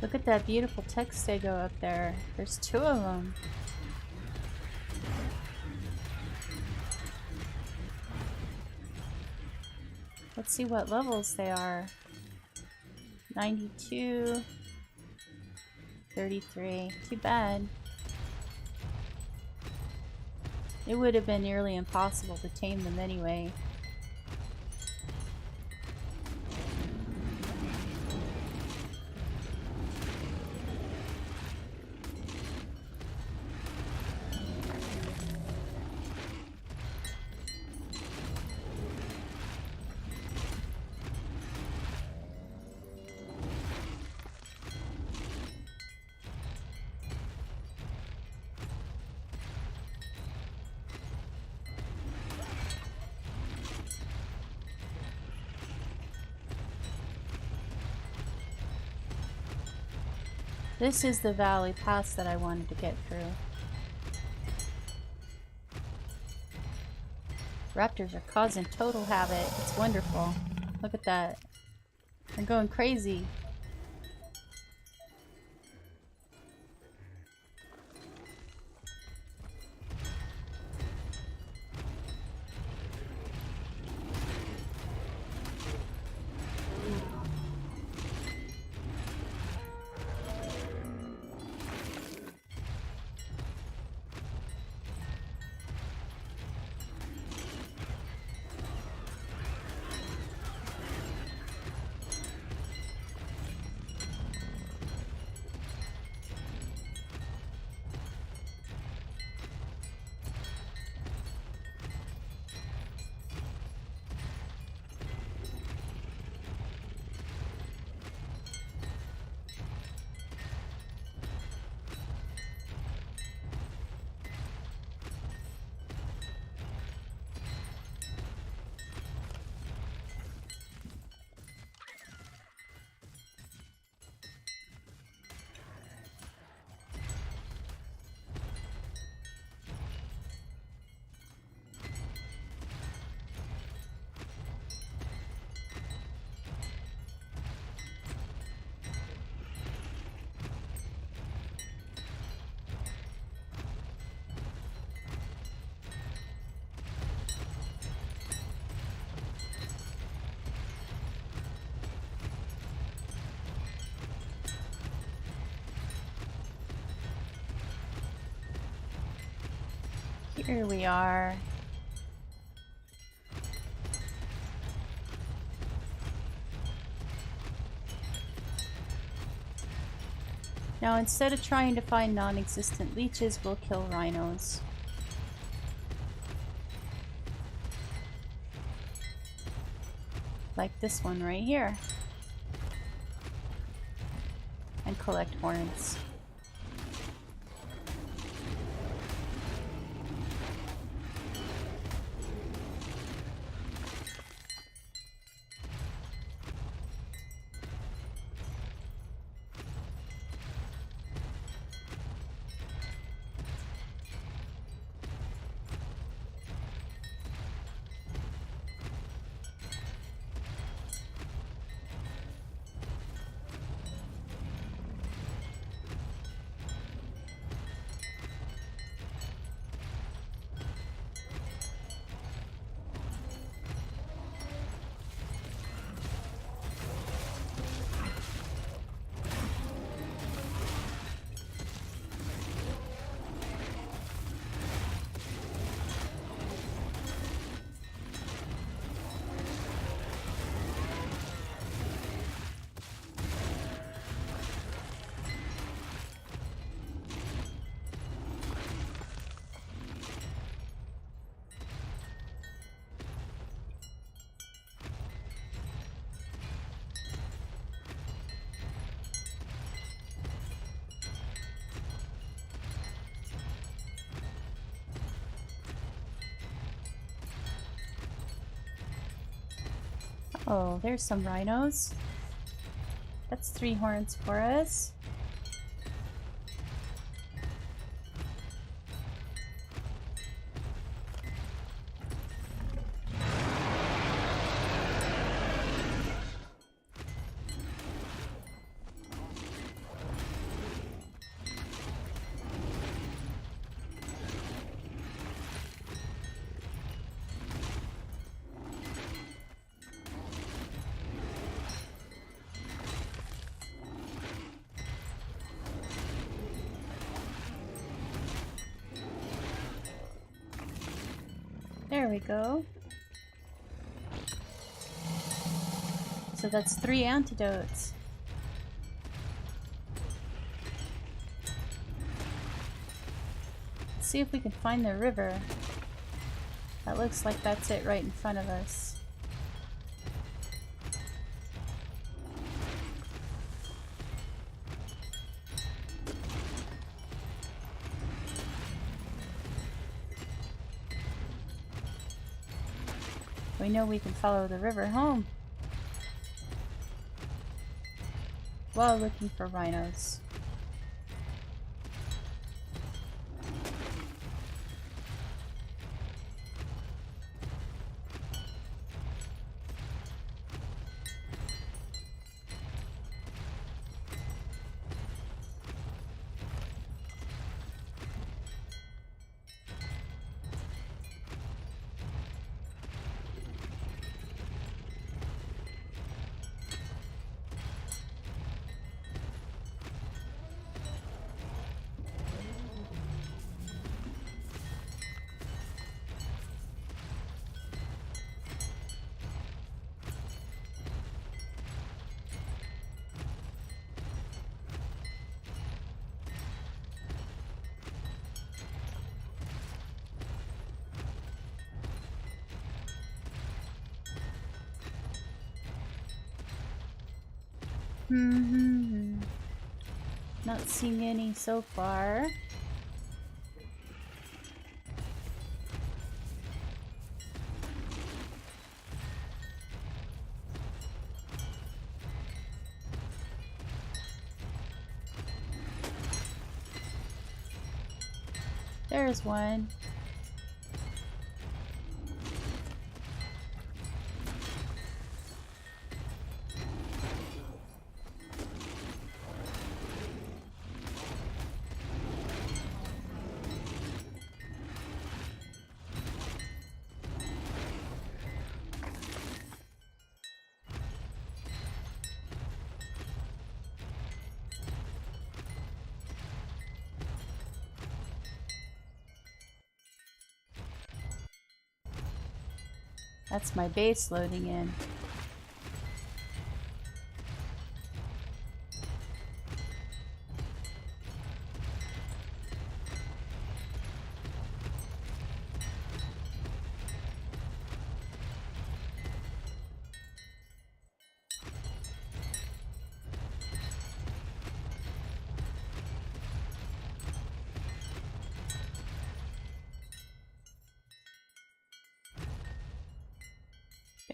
Look at that beautiful text they go up there. There's 2 of them. Let's see what levels they are. 92. 33. Too bad. It would have been nearly impossible to tame them anyway. This is the valley pass that I wanted to get through. Raptors are causing total havoc. It's wonderful. Look at that. They're going crazy. Here we are. Now, instead of trying to find non-existent leeches, we'll kill rhinos. Like this one right here. And collect horns. Oh, there's some rhinos. That's 3 horns for us. There we go. So that's 3 antidotes. Let's see if we can find the river. That looks like that's it right in front of us. We know we can follow the river home while looking for rhinos. Not seeing any so far. There's one. That's my base loading in.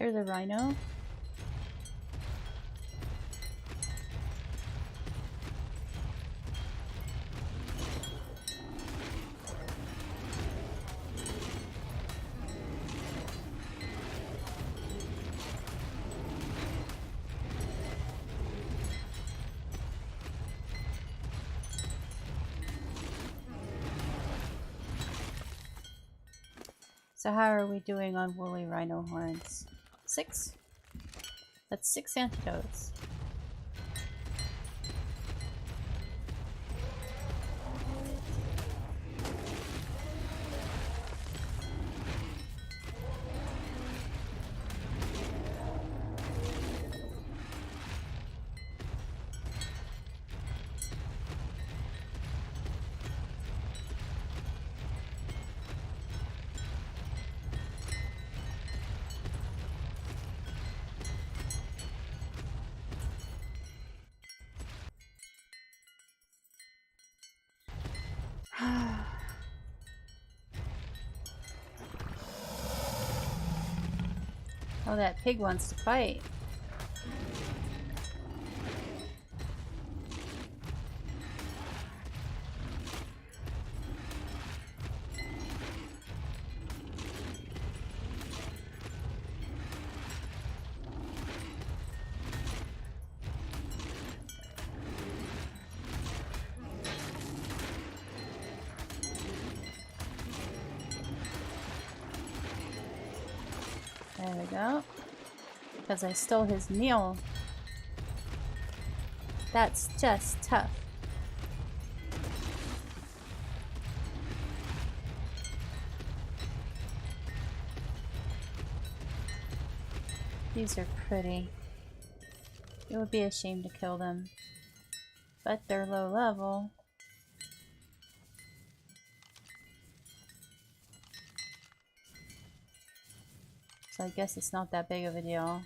There's a rhino. So how are we doing on woolly rhino horns? 6? That's 6 antidotes. Oh, that pig wants to fight. There we go. Because I stole his meal. That's just tough. These are pretty. It would be a shame to kill them. But they're low level. So I guess it's not that big of a deal.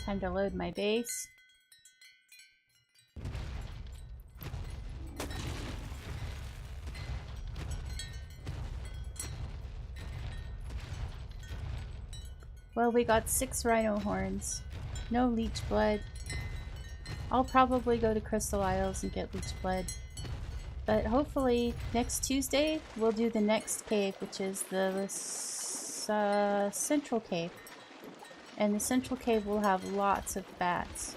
Time to load my base. Well, we got 6 Rhino Horns. No Leech Blood. I'll probably go to Crystal Isles and get Leech Blood. But hopefully next Tuesday we'll do the next cave, which is the Central Cave. And the Central Cave will have lots of bats.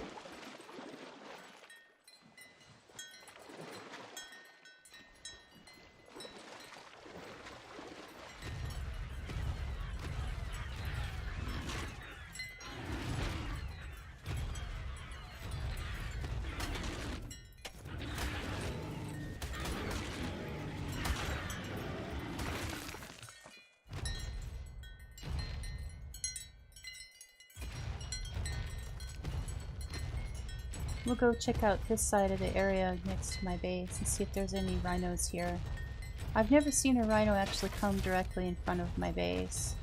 We'll go check out this side of the area next to my base and see if there's any rhinos here. I've never seen a rhino actually come directly in front of my base.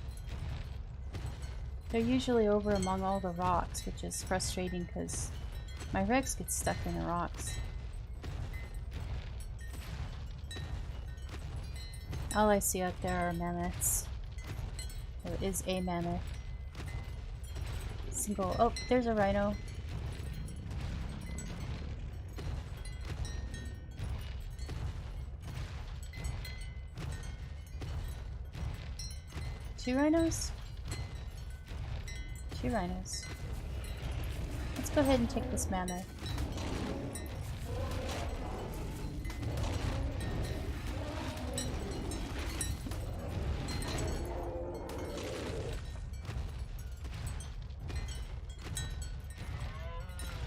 They're usually over among all the rocks, which is frustrating because my Rex gets stuck in the rocks. All I see out there are mammoths. There is a mammoth. Single. Oh, there's a rhino. 2 rhinos? 2 rhinos. Let's go ahead and take this mammoth.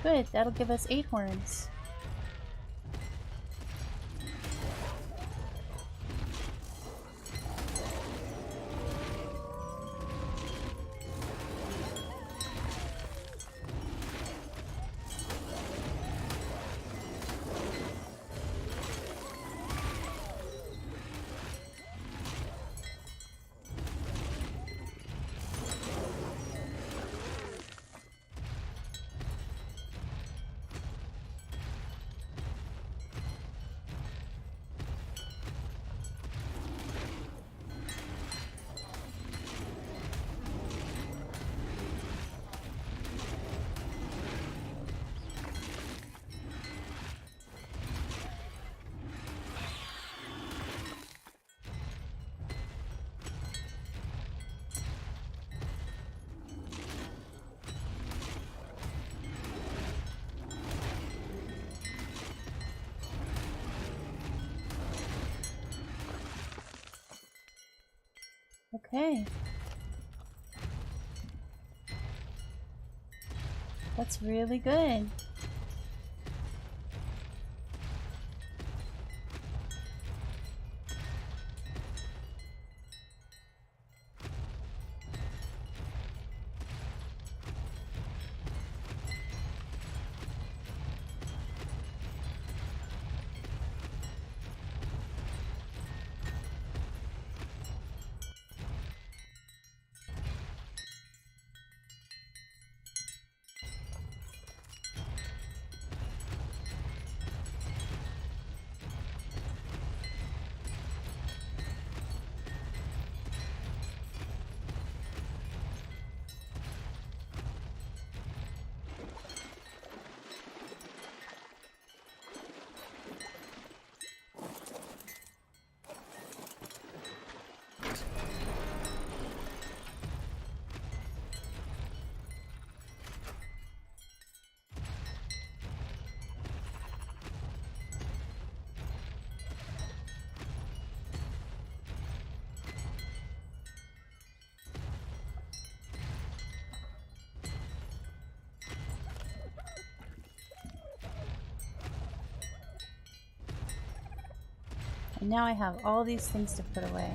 Good, that'll give us 8 horns. Okay. That's really good. And now I have all these things to put away.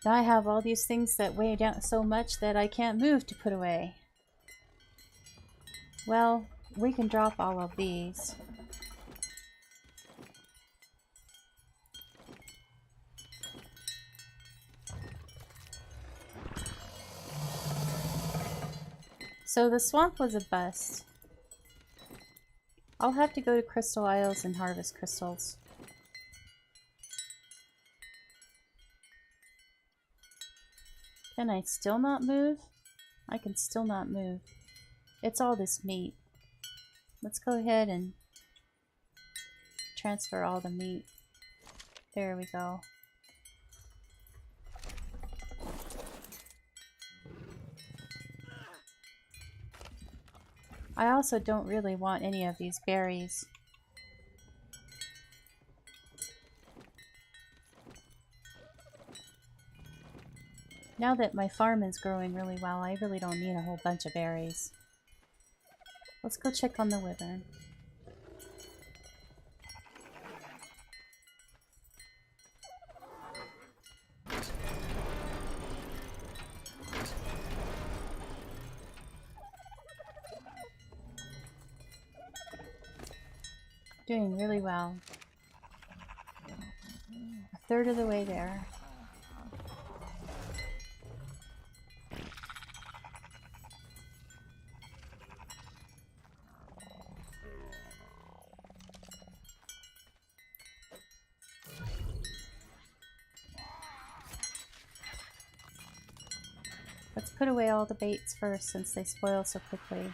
Now I have all these things that weigh down so much that I can't move to put away. Well, we can drop all of these. So the swamp was a bust. I'll have to go to Crystal Isles and harvest crystals. Can I still not move? I can still not move. It's all this meat. Let's go ahead and transfer all the meat. There we go. I also don't really want any of these berries. Now that my farm is growing really well, I really don't need a whole bunch of berries. Let's go check on the wyvern. Doing really well. A third of the way there. Let's put away all the baits first since they spoil so quickly.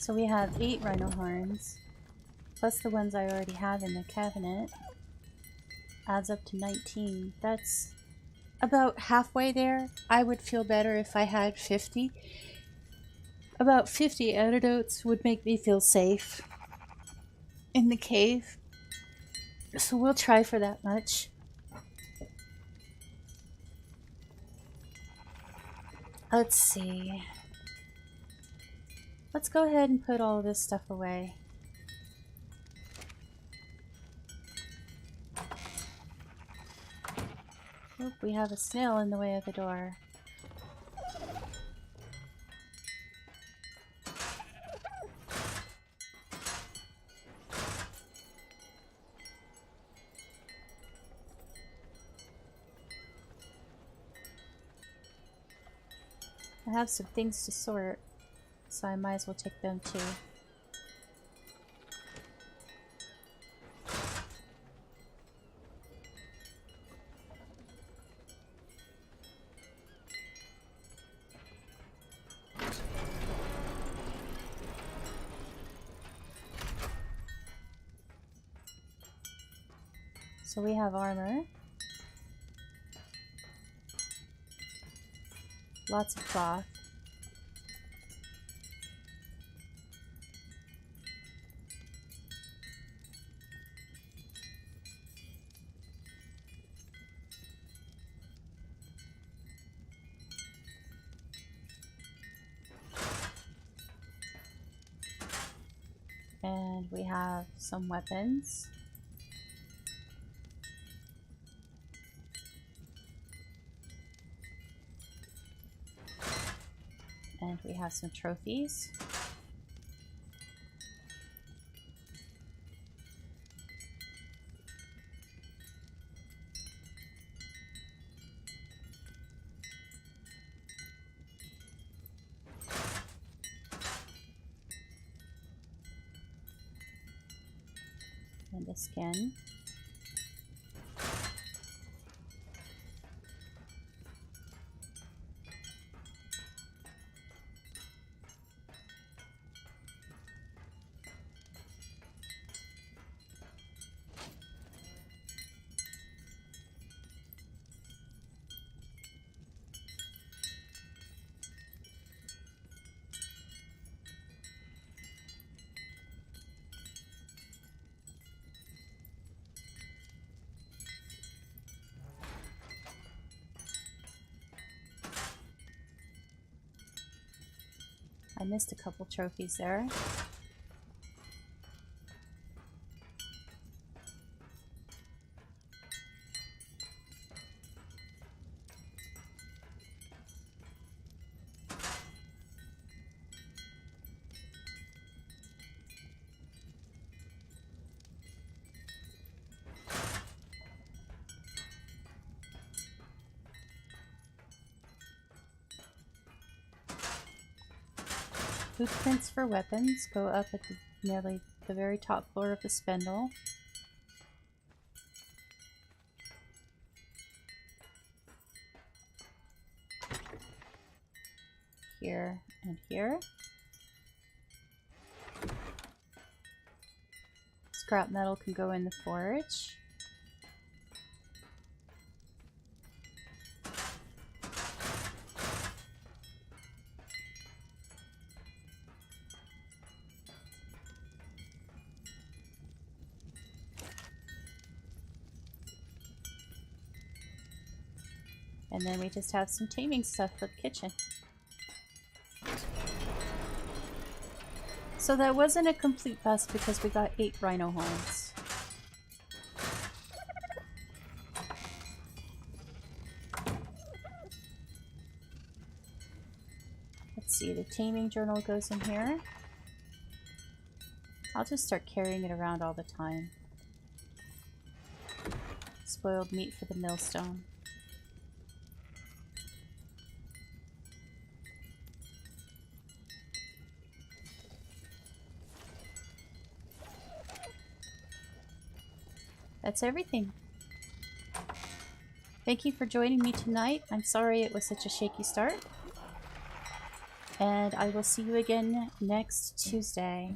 So we have 8 Rhino Horns, plus the ones I already have in the cabinet. Adds up to 19. That's about halfway there. I would feel better if I had 50. About 50 antidotes would make me feel safe in the cave. So we'll try for that much. Let's see. Let's go ahead and put all this stuff away. Oop, we have a snail in the way of the door. I have some things to sort, so I might as well take them too. So we have armor. Lots of cloth. And we have some weapons. And we have some trophies. And a skin. I missed a couple trophies there. Blueprints for weapons go up at nearly the very top floor of the spindle. Here and here. Scrap metal can go in the forge. And then we just have some taming stuff for the kitchen. So that wasn't a complete bust because we got 8 Rhino Horns. Let's see, the taming journal goes in here. I'll just start carrying it around all the time. Spoiled meat for the millstone. That's everything. Thank you for joining me tonight. I'm sorry it was such a shaky start. and I will see you again next Tuesday.